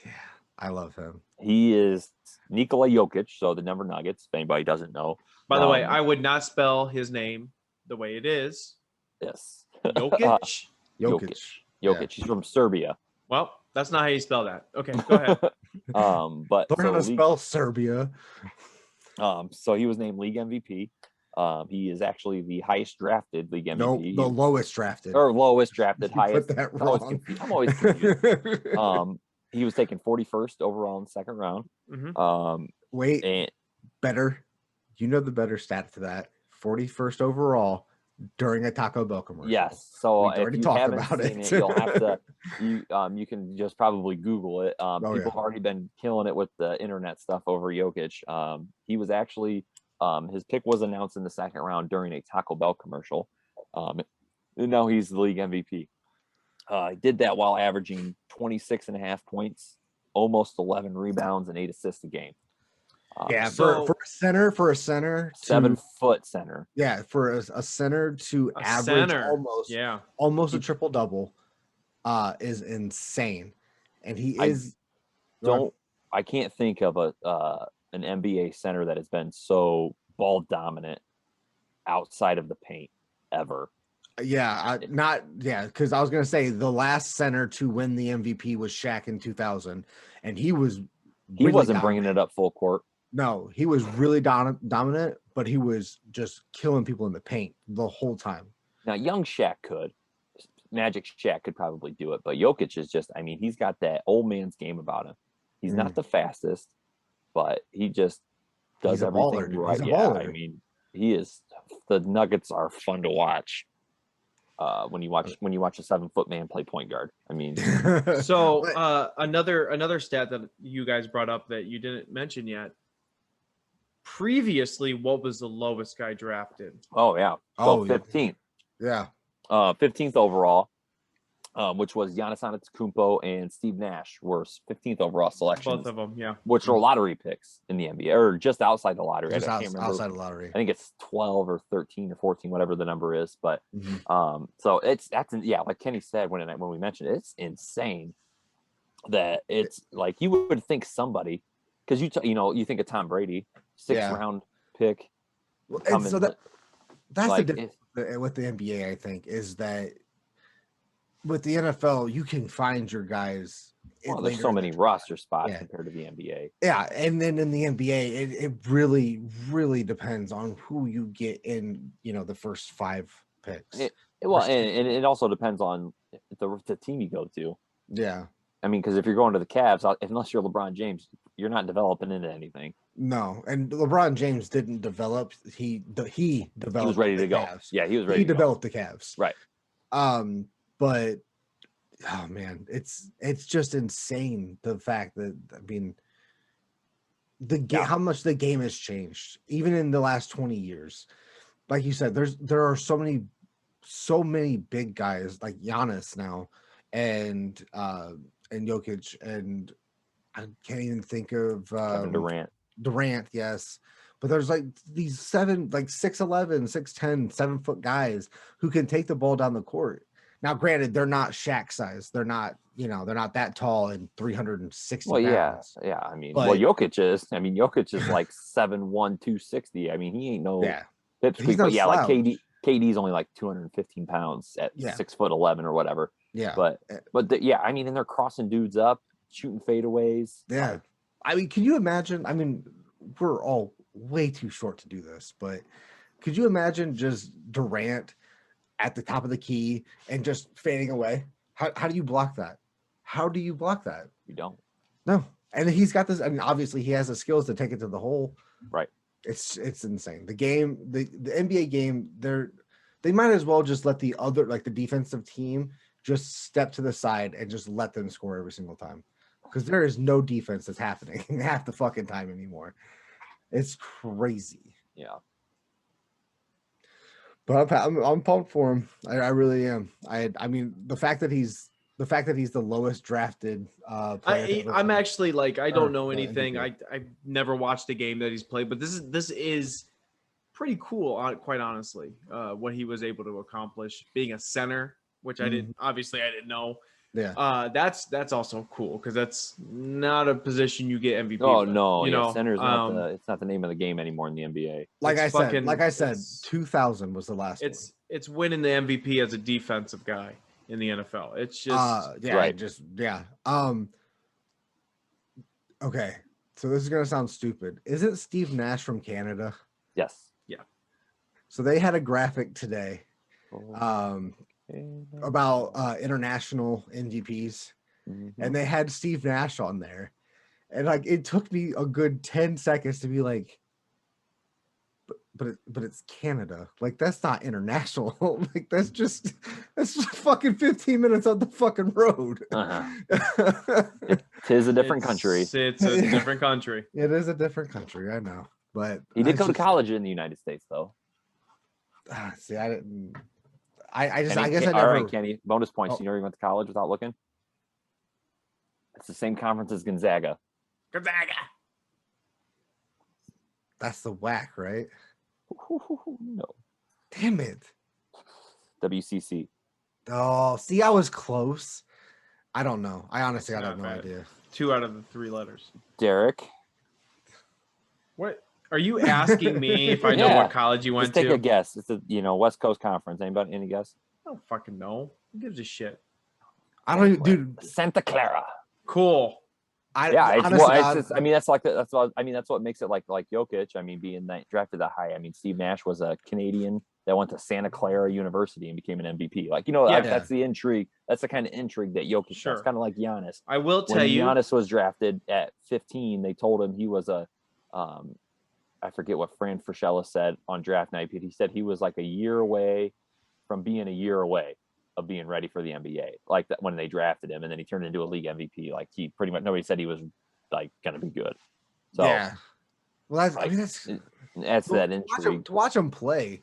Speaker 3: Yeah, I love him.
Speaker 2: He is Nikola Jokic, so the Denver Nuggets, if anybody doesn't know.
Speaker 1: By the way, I would not spell his name the way it is.
Speaker 2: Yes.
Speaker 1: Jokic?
Speaker 3: Jokic.
Speaker 2: Yeah. He's from Serbia.
Speaker 1: Well, that's not how you spell that. Okay, go ahead.
Speaker 2: But
Speaker 3: learn how to spell Serbia.
Speaker 2: So he was named league MVP. He is actually the highest drafted league MVP.
Speaker 3: No, the lowest drafted.
Speaker 2: Or lowest drafted,
Speaker 3: You
Speaker 2: highest.
Speaker 3: put that wrong.
Speaker 2: I'm always confused. He was taken 41st overall in the second round.
Speaker 1: Mm-hmm.
Speaker 3: Wait, better. You know the better stat to that. 41st overall during a Taco Bell commercial.
Speaker 2: Yes. So
Speaker 3: We've
Speaker 2: if you haven't seen it, you'll have to. You can just probably Google it. People have already been killing it with the internet stuff over Jokic. He was actually his pick was announced in the second round during a Taco Bell commercial, and now he's the league MVP. He did that while averaging 26.5 points, almost 11 rebounds, and 8 assists a game.
Speaker 3: For a center,
Speaker 2: 7-foot center.
Speaker 3: Yeah, for a center to average almost a triple double, is insane, and he is.
Speaker 2: I can't think of an NBA center that has been so ball dominant outside of the paint ever.
Speaker 3: Because I was gonna say the last center to win the MVP was Shaq in 2000, and he wasn't
Speaker 2: bringing it up full court.
Speaker 3: No, he was really dominant, but he was just killing people in the paint the whole time.
Speaker 2: Now, young Shaq could. Magic Shaq could probably do it, but Jokic is just, he's got that old man's game about him. He's not the fastest, but he just does everything right. He is. The Nuggets are fun to watch. When you watch a 7-foot man play point guard.
Speaker 1: So another stat that you guys brought up that you didn't mention yet. Previously, what was the lowest guy drafted?
Speaker 2: Oh yeah, 15th.
Speaker 3: Yeah,
Speaker 2: 15th overall, which was Giannis Antetokounmpo and Steve Nash were 15th overall selections.
Speaker 1: Both of them, yeah.
Speaker 2: Which are lottery picks in the NBA, or just outside the lottery.
Speaker 3: Just outside the lottery.
Speaker 2: I think it's 12 or 13 or 14, whatever the number is. But so like Kenny said when we mentioned it, it's insane that it's like you would think somebody, because you think of Tom Brady, 6th round pick.
Speaker 3: That's the difference with the NBA. I think is that with the NFL, you can find your guys.
Speaker 2: Well, there's so many roster spots compared to the NBA.
Speaker 3: Yeah, and then in the NBA, it really, really depends on who you get in. The first 5 picks. And
Speaker 2: it also depends on the team you go to.
Speaker 3: Yeah,
Speaker 2: because if you're going to the Cavs, unless you're LeBron James, you're not developing into anything.
Speaker 3: No, and LeBron James didn't develop. He developed. He
Speaker 2: was ready to go.
Speaker 3: Cavs.
Speaker 2: Yeah, he was ready.
Speaker 3: He developed the Cavs.
Speaker 2: Right.
Speaker 3: But oh man, it's just insane the fact that how much the game has changed even in the last 20 years. Like you said, there are so many big guys like Giannis now and Jokic, and I can't even think of
Speaker 2: Kevin Durant.
Speaker 3: Durant, yes. But there's like these 6'11", 6'10", 7-foot guys who can take the ball down the court. Now, granted, they're not Shaq size. They're not, they're not that tall and 360
Speaker 2: pounds.
Speaker 3: Yeah.
Speaker 2: Jokic is. Jokic is like 7'1", 260. He ain't no pipsqueak. But yeah, like KD's only like 215 pounds at 6'11" or whatever.
Speaker 3: Yeah.
Speaker 2: But and they're crossing dudes up, shooting fadeaways.
Speaker 3: Yeah. Can you imagine? We're all way too short to do this, but could you imagine just Durant at the top of the key and just fading away? How do you block that? How do you block that?
Speaker 2: You don't.
Speaker 3: No. And he's got this. I mean, obviously, he has the skills to take it to the hole.
Speaker 2: Right.
Speaker 3: It's insane. The game, the NBA game, they might as well just let the other, like the defensive team, just step to the side and just let them score every single time, because there is no defense that's happening half the fucking time anymore. It's crazy.
Speaker 2: Yeah.
Speaker 3: But I'm pumped for him. I really am. I mean, the fact that he's the lowest drafted player.
Speaker 1: I'm actually like, I don't know
Speaker 3: or,
Speaker 1: anything.
Speaker 3: MVP.
Speaker 1: I've never watched a game that he's played, but this is pretty cool, quite honestly, what he was able to accomplish being a center, which I didn't know.
Speaker 3: Yeah.
Speaker 1: That's also cool, because that's not a position you get MVP.
Speaker 2: Oh
Speaker 1: with,
Speaker 2: no,
Speaker 1: you know,
Speaker 2: center's not it's not the name of the game anymore in the NBA.
Speaker 3: Like I said,
Speaker 1: it's
Speaker 3: 2000 was the last one.
Speaker 1: It's winning the MVP as a defensive guy in the NFL. It's just
Speaker 3: Okay, so this is gonna sound stupid. Isn't Steve Nash from Canada?
Speaker 2: Yes.
Speaker 1: Yeah.
Speaker 3: So they had a graphic today about international MVPs, and they had Steve Nash on there, and like it took me a good 10 seconds to be like, but it's Canada. Like, that's not international. Like, that's just fucking 15 minutes on the fucking road.
Speaker 2: It is a different country.
Speaker 1: It's a different country.
Speaker 3: It is a different country, I know. But
Speaker 2: he did go to college in the United States, though.
Speaker 3: See, I didn't. I guess I
Speaker 2: all
Speaker 3: never.
Speaker 2: right, Kenny. Bonus points.
Speaker 3: Oh.
Speaker 2: You know he went to college without looking. It's the same conference as Gonzaga.
Speaker 3: That's the whack, right?
Speaker 2: No.
Speaker 3: Damn it.
Speaker 2: WCC.
Speaker 3: Oh, see, I was close. I don't know. I honestly, I have no
Speaker 1: bad.
Speaker 3: idea.
Speaker 1: 2 out of the 3 letters.
Speaker 2: Derek.
Speaker 1: What are you asking me if I know what college you went
Speaker 2: to? Just take
Speaker 1: to?
Speaker 2: a guess. It's a West Coast Conference. Anybody? Any guess?
Speaker 1: I don't fucking know. Who gives a shit?
Speaker 3: I don't even, dude.
Speaker 2: Santa Clara.
Speaker 1: Cool.
Speaker 2: That's what makes it like Jokic. I mean, being drafted that high. I mean, Steve Nash was a Canadian that went to Santa Clara University and became an MVP. Like, that's the intrigue. That's the kind of intrigue that Jokic does. It's kind of like Giannis.
Speaker 1: I will tell you,
Speaker 2: Giannis was drafted at 15. They told him he was I forget what Fran Fraschilla said on draft night, but he said he was like a year away from being a year away of being ready for the NBA, like that when they drafted him, and then he turned into a league MVP. Like, he pretty much, nobody said he was like going to be good. So
Speaker 3: yeah, well,
Speaker 2: that's that intrigue.
Speaker 3: To watch him play,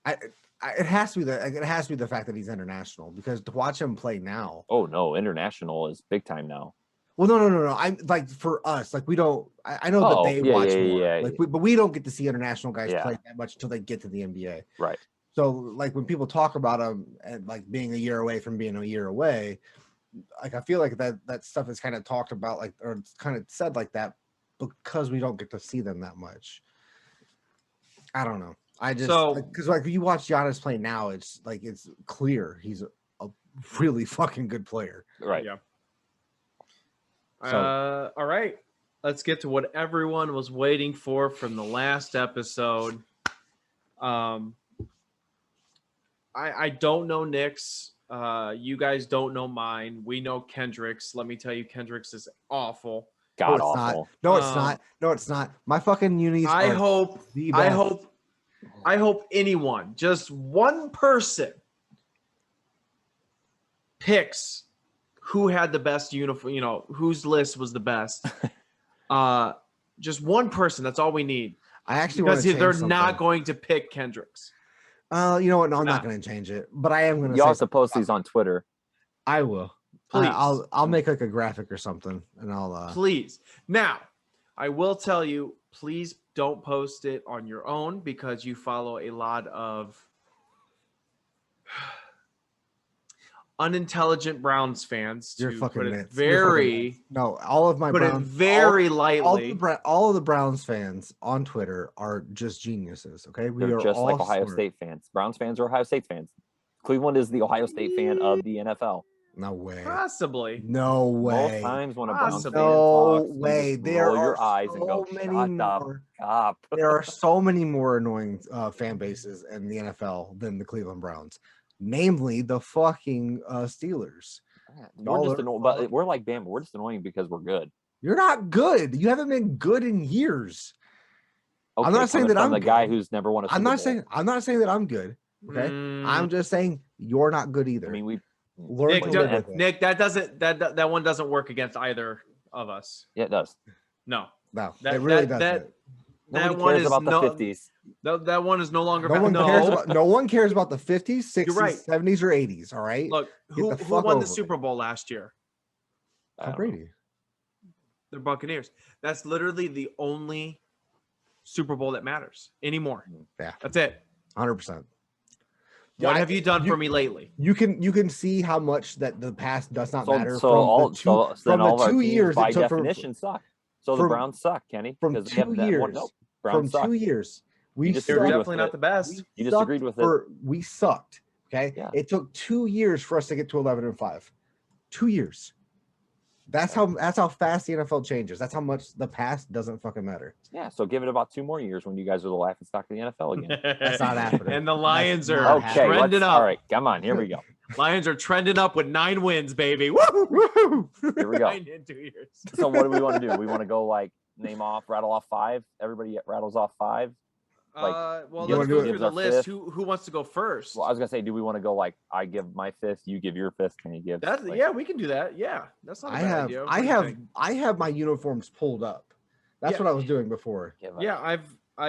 Speaker 3: it has to be the fact that he's international, because to watch him play now.
Speaker 2: Oh no, international is big time now.
Speaker 3: Well, no. I'm like, for us, like, we don't. I know that they watch more, but we don't get to see international guys play that much until they get to the NBA.
Speaker 2: Right.
Speaker 3: So, like, when people talk about them and like being a year away from being a year away, like, I feel like that stuff is kind of talked about, like, or it's kind of said like that because we don't get to see them that much. I don't know. I just, because like you watch Giannis play now, it's like, it's clear he's a really fucking good player.
Speaker 2: Right.
Speaker 1: Yeah. All right. Let's get to what everyone was waiting for from the last episode. I don't know Nick's. You guys don't know mine. We know Kendrick's. Let me tell you, Kendrick's is awful.
Speaker 2: God awful.
Speaker 3: No, it's not. No, it's not. My fucking unis.
Speaker 1: I hope anyone, just one person, picks who had the best uniform, whose list was the best. Just one person. That's all we need.
Speaker 3: I actually
Speaker 1: want to change they're something. Not going to pick Kendrick's.
Speaker 3: You know what? No, I'm not going to change it, but I am going to.
Speaker 2: You also post these on Twitter.
Speaker 3: I will.
Speaker 1: Please.
Speaker 3: I'll make like a graphic or something, and I'll.
Speaker 1: Please. Now, I will tell you, please don't post it on your own, because you follow a lot of unintelligent Browns fans.
Speaker 3: You're fucking
Speaker 1: put it
Speaker 3: nuts.
Speaker 1: very
Speaker 3: no. All of my
Speaker 1: put
Speaker 3: Browns,
Speaker 1: it very lightly.
Speaker 3: All of the Browns fans on Twitter are just geniuses. Okay,
Speaker 2: They're just like Ohio State fans. Browns fans are Ohio State fans. Cleveland is the Ohio State fan of the NFL.
Speaker 3: No way.
Speaker 1: Possibly.
Speaker 3: No way.
Speaker 2: Most times when a Browns fan
Speaker 3: talks,
Speaker 2: no
Speaker 3: way.
Speaker 2: There roll your eyes and go, shut up.
Speaker 3: There are so many more annoying fan bases in the NFL than the Cleveland Browns. namely the fucking Steelers.
Speaker 2: We're just annoying, but we're like Bama. We're just annoying because we're good.
Speaker 3: You're not good. You haven't been good in years.
Speaker 2: Okay,
Speaker 3: I'm not saying that I'm
Speaker 2: the
Speaker 3: good.
Speaker 2: guy who's never won a Super Bowl.
Speaker 3: I'm not saying that I'm good. Okay, I'm just saying you're not good either.
Speaker 2: I mean, we
Speaker 3: learn to live with it.
Speaker 1: Nick, that one doesn't work against either of us.
Speaker 2: Yeah, it does.
Speaker 1: No,
Speaker 3: it really doesn't.
Speaker 2: Nobody cares about the 50s.
Speaker 1: That one is no longer.
Speaker 3: No one cares about the 50s, 60s,
Speaker 1: right.
Speaker 3: 70s, or 80s. All right.
Speaker 1: Look, who won the Super Bowl last year?
Speaker 3: Tom Brady.
Speaker 1: The Buccaneers. That's literally the only Super Bowl that matters anymore.
Speaker 3: Yeah,
Speaker 1: that's it.
Speaker 3: 100%.
Speaker 1: What have you done for me lately?
Speaker 3: You can see how much that the past does not matter.
Speaker 2: From the
Speaker 3: 2 years
Speaker 2: by
Speaker 3: it took
Speaker 2: definition suck. So the Browns suck, Kenny.
Speaker 3: From 2 years. From 2 years.
Speaker 1: They're definitely not the best.
Speaker 2: You disagreed with it.
Speaker 3: We sucked. Okay.
Speaker 2: Yeah.
Speaker 3: It took 2 years for us to get to 11-5. 2 years. That's how fast the NFL changes. That's how much the past doesn't fucking matter.
Speaker 2: Yeah, so give it about 2 more years when you guys are the laughing stock of the NFL again.
Speaker 3: That's not happening.
Speaker 1: And the Lions are trending up.
Speaker 2: All right, come on, here we go.
Speaker 1: Lions are trending up with 9 wins, baby. Woo!
Speaker 2: Here we go.
Speaker 1: 9 in 2 years.
Speaker 2: So what do we want to do? We want to go like rattle off 5. Everybody rattles off 5.
Speaker 1: Well, let's go through the list. Who wants to go first?
Speaker 2: Well, I was gonna say, do we want to go like I give my 5th, you give your 5th, can you give?
Speaker 1: Yeah, we can do that. Yeah, that's not a bad idea.
Speaker 3: I have my uniforms pulled up. That's what I was doing before.
Speaker 1: Yeah, I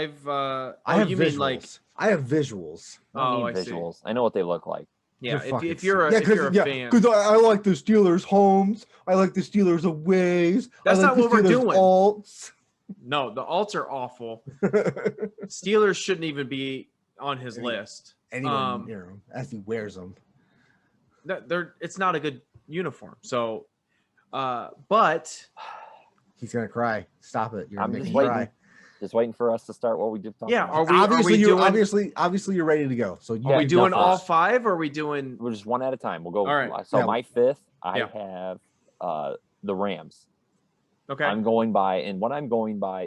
Speaker 1: have
Speaker 3: visuals. I have visuals.
Speaker 2: Oh, I visuals. See. I know what they look like.
Speaker 1: Yeah, if you're a fan,
Speaker 3: because I like the Steelers' homes. I like the Steelers' aways.
Speaker 1: That's not what we're doing.
Speaker 3: Alts.
Speaker 1: No, the alts are awful. Steelers shouldn't even be on his list.
Speaker 3: Anyone, as he wears them.
Speaker 1: It's not a good uniform. So, but
Speaker 3: he's gonna cry. Stop it!
Speaker 2: I'm just waiting. Cry. Just waiting for us to start what we just talked about.
Speaker 3: Obviously you're ready to go. So
Speaker 1: are we doing all 5 or are we doing?
Speaker 2: We're just one at a time. We'll go.
Speaker 1: All right.
Speaker 2: So my 5th, I have the Rams.
Speaker 1: Okay.
Speaker 2: I'm going by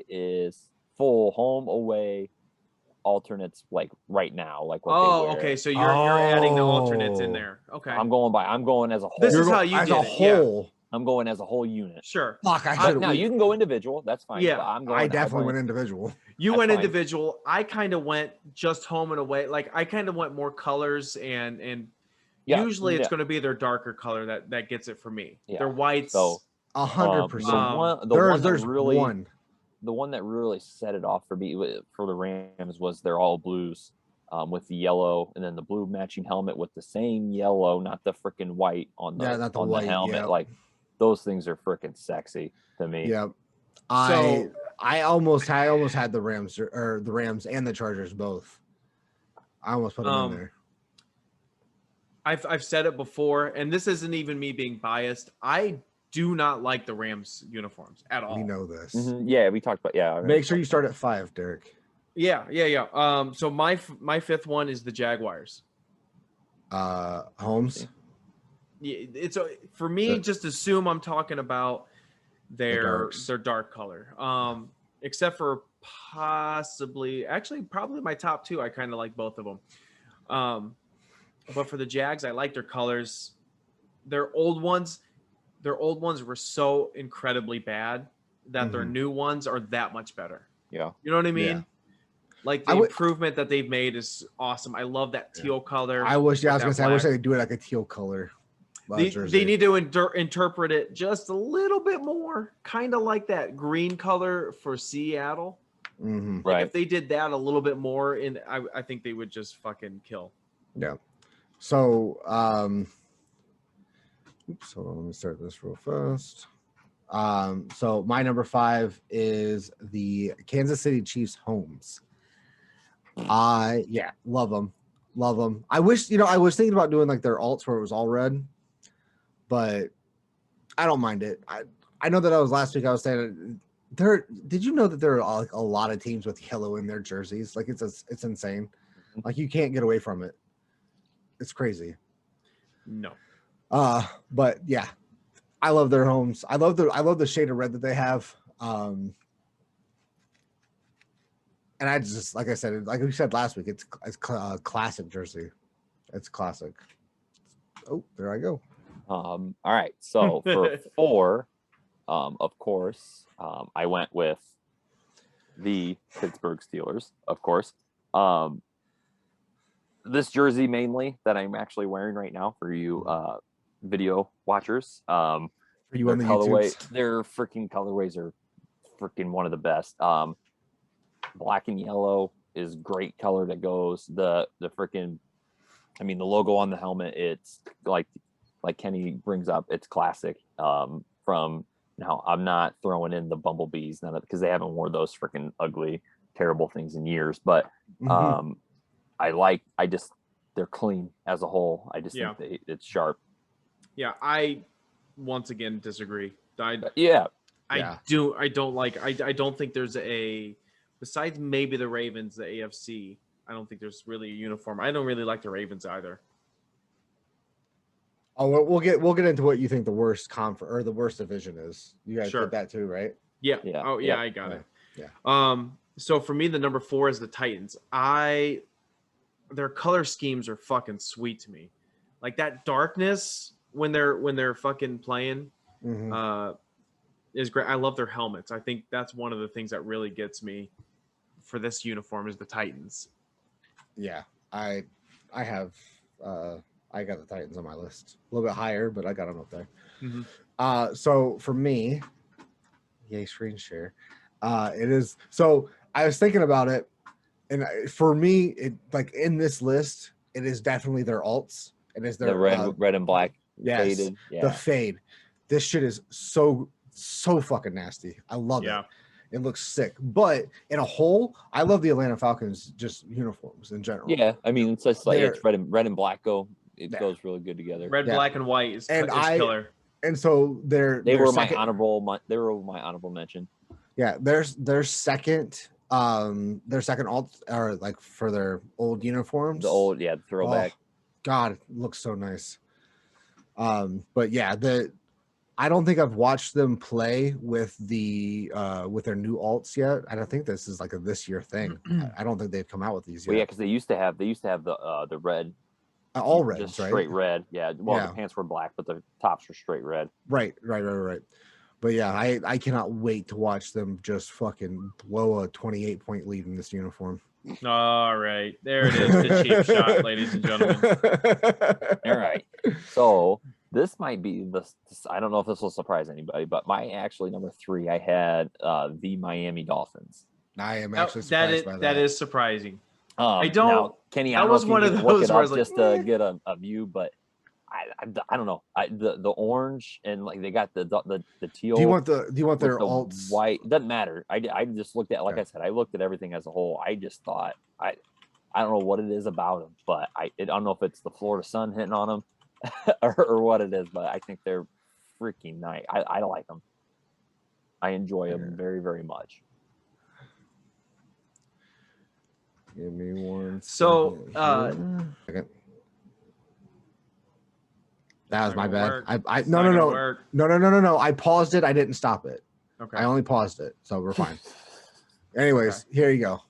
Speaker 2: is full home away alternates like right now, like what they wear.
Speaker 1: Okay. So you're adding the alternates in there. Okay.
Speaker 2: I'm going as a whole.
Speaker 1: This is how you did it. Yeah.
Speaker 2: I'm going as a whole unit.
Speaker 1: Sure.
Speaker 3: Fuck,
Speaker 2: now you can go individual. That's fine.
Speaker 3: Yeah. I definitely went individual.
Speaker 1: You went individual. I kind of went just home and away. Like I kind of went more colors and usually it's going to be their darker color that gets it for me. Yeah. Their whites.
Speaker 2: So
Speaker 3: 100%.
Speaker 2: The one that really set it off for me for the Rams was they're all blues with the yellow and then the blue matching helmet with the same yellow, not the freaking white on the the helmet. Yep. Like those things are freaking sexy to me.
Speaker 3: Yeah. I almost had the Rams or the Rams and the Chargers both. I almost put them in there.
Speaker 1: I've said it before, and this isn't even me being biased. I do not like the Rams uniforms at all.
Speaker 3: We know this.
Speaker 2: Mm-hmm. Yeah, we talked about. Yeah,
Speaker 3: make sure you start at 5, Derek.
Speaker 1: Yeah. So my 5th one is the Jaguars.
Speaker 3: Holmes.
Speaker 1: Yeah, it's for me. Just assume I'm talking about their dark color. Except for probably my top 2. I kind of like both of them. But for the Jags, I like their colors. Their old ones were so incredibly bad that their new ones are that much better.
Speaker 2: Yeah.
Speaker 1: You know what I mean?
Speaker 3: Yeah.
Speaker 1: Like the improvement that they've made is awesome. I love that teal color.
Speaker 3: I wish they do it like a teal color.
Speaker 1: They need to interpret it just a little bit more, kind of like that green color for Seattle.
Speaker 3: Mm-hmm.
Speaker 1: Like if they did that a little bit more, I think they would just fucking kill.
Speaker 3: Yeah. So, hold on, let me start this real fast. So my number 5 is the Kansas City Chiefs homes. Love them. I wish, I was thinking about doing like their alts where it was all red, but I don't mind it. I know that last week I was saying did you know that there are like a lot of teams with yellow in their jerseys? Like it's insane. Like you can't get away from it. It's crazy.
Speaker 1: No.
Speaker 3: But yeah, I love their homes. I love the shade of red that they have. And I just, like I said, like we said last week, it's a classic jersey. It's classic. Oh, there I go.
Speaker 2: All right. So for 4, of course, I went with the Pittsburgh Steelers, of course. This jersey mainly that I'm actually wearing right now for you video watchers.
Speaker 3: Are you
Speaker 2: their
Speaker 3: on the
Speaker 2: colorway,
Speaker 3: YouTubes?
Speaker 2: their freaking colorways are freaking one of the best. Black and yellow is great color that goes. The freaking, I mean, the logo on the helmet, it's like Kenny brings up, it's classic. From now, I'm not throwing in the bumblebees because they haven't worn those freaking ugly, terrible things in years. But they're clean as a whole. I just think it's sharp.
Speaker 1: Yeah, I once again disagree. I don't think there's besides maybe the Ravens, the AFC, I don't think there's really a uniform. I don't really like the Ravens either.
Speaker 3: Oh, we'll get into what you think the worst conference or the worst division is. You guys did that too, right?
Speaker 1: Yeah. Oh yeah, I got it. Yeah. So for me, the number 4 is the Titans. Their color schemes are fucking sweet to me. Like that darkness when they're fucking playing is great. I love their helmets. I think that's one of the things that really gets me for this uniform is the Titans.
Speaker 3: Yeah, I have I got the Titans on my list. A little bit higher, but I got them up there. So for me, yay, screen share. It is so I was thinking about it, and for me, it like in this list, it is definitely their alts. It is their
Speaker 2: red and black.
Speaker 3: Yes,
Speaker 2: faded. Yeah.
Speaker 3: The fade. This shit is so fucking nasty. I love it. It looks sick. But in a whole, I love the Atlanta Falcons just uniforms in general.
Speaker 2: Yeah, I mean it's just like it's red and black goes really good together.
Speaker 1: Red, black, and white is killer.
Speaker 3: And so
Speaker 2: they were my honorable mention.
Speaker 3: Yeah, their second alt are like for their old uniforms.
Speaker 2: The throwback.
Speaker 3: Oh, God, it looks so nice. But yeah, I don't think I've watched them play with with their new alts yet. I don't think this is like a this year thing. I don't think they've come out with these yet.
Speaker 2: Well, yeah, because they used to have the red,
Speaker 3: all reds,
Speaker 2: just
Speaker 3: right?
Speaker 2: Straight red. Yeah. Well, the pants were black, but the tops were straight red.
Speaker 3: Right. But yeah, I cannot wait to watch them just fucking blow a 28-point lead in this uniform.
Speaker 1: All right, there it is, the cheap shot, ladies and gentlemen.
Speaker 2: All right, so this might be I don't know if this will surprise anybody, but my actually number 3, I had the Miami Dolphins.
Speaker 3: I am actually surprised by that.
Speaker 1: That is surprising.
Speaker 2: I don't. Now, Kenny, I was one of those where I was like, just to get a view, but I don't know. The orange and like they got the teal.
Speaker 3: Do you want their alts?
Speaker 2: White? It doesn't matter. I just looked at, like I said, I looked at everything as a whole. I just thought I don't know what it is about them, but I don't know if it's the Florida sun hitting on them or what it is, but I think they're freaking nice. I like them. I enjoy them very, very much.
Speaker 3: Give me one.
Speaker 1: So,
Speaker 3: second. That was my bad. No. I paused it. I didn't stop it.
Speaker 1: Okay.
Speaker 3: I only paused it, so we're fine. Anyways, here you go.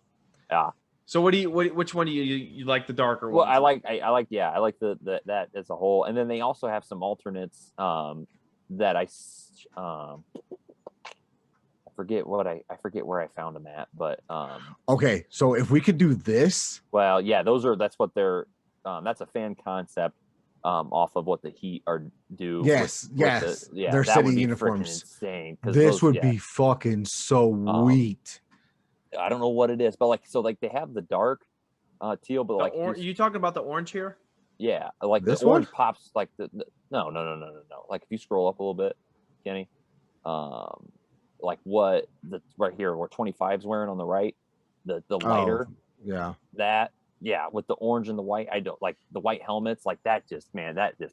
Speaker 2: Yeah.
Speaker 1: So which one do you like the darker one?
Speaker 2: Well, I like the that as a whole, and then they also have some alternates that I forget where I found them at, but
Speaker 3: okay. So if we could do this,
Speaker 2: well, yeah, that's what they're that's a fan concept. Off of what the Heat do.
Speaker 3: Yes. Their
Speaker 2: that
Speaker 3: city
Speaker 2: would be
Speaker 3: uniforms.
Speaker 2: Insane.
Speaker 3: This would be fucking sweet.
Speaker 2: I don't know what it is, but they have the dark teal, but
Speaker 1: you talking about the orange here?
Speaker 2: Yeah, like
Speaker 3: this
Speaker 2: the orange
Speaker 3: one?
Speaker 2: pops like no. Like if you scroll up a little bit, Kenny, like what right here, what 25's wearing on the right, the lighter, Yeah, with the orange and the white, I don't like the white helmets. Like that just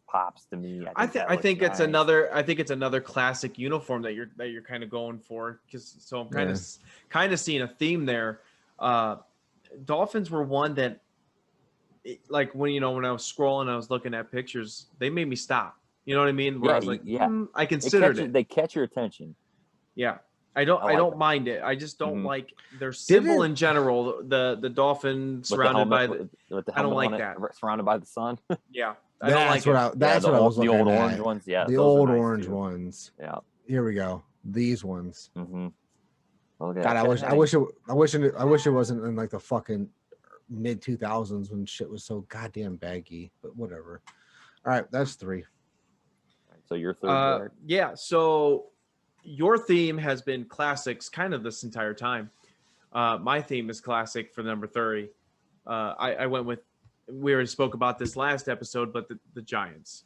Speaker 2: pops to me.
Speaker 1: I think it's another classic uniform that you're kind of going for, because I'm kind of seeing a theme there. Dolphins were one that, like when I was scrolling, I was looking at pictures, they made me stop. You know what I mean? Where I was like, I considered it.
Speaker 2: They catch your attention.
Speaker 1: Yeah. I don't
Speaker 2: like it.
Speaker 1: mind it. I just don't
Speaker 2: Mhm.
Speaker 1: like their symbol
Speaker 3: Didn't-
Speaker 1: in general. The dolphin
Speaker 2: With
Speaker 1: surrounded by
Speaker 2: helmet,
Speaker 1: the.
Speaker 2: with the
Speaker 1: I don't
Speaker 2: helmet
Speaker 1: like
Speaker 2: on it,
Speaker 1: that.
Speaker 2: surrounded by the sun.
Speaker 1: Yeah, I don't like
Speaker 3: That's what
Speaker 1: it.
Speaker 3: I. That's
Speaker 2: the
Speaker 3: what I
Speaker 2: old,
Speaker 3: was
Speaker 2: the
Speaker 3: looking
Speaker 2: old
Speaker 3: at.
Speaker 2: orange ones. Yeah,
Speaker 3: The
Speaker 2: those
Speaker 3: old
Speaker 2: are nice
Speaker 3: orange
Speaker 2: too.
Speaker 3: ones.
Speaker 2: Yeah.
Speaker 3: Here we go. These ones.
Speaker 2: Mm-hmm. Okay.
Speaker 3: God, I wish it wasn't in like the fucking mid 2000s when shit was so goddamn baggy. But whatever. All right, that's 3.
Speaker 2: So your third, Derek?
Speaker 1: Yeah. So your theme has been classics kind of this entire time. My theme is classic for number 30. I went with, we already spoke about this last episode, but the Giants.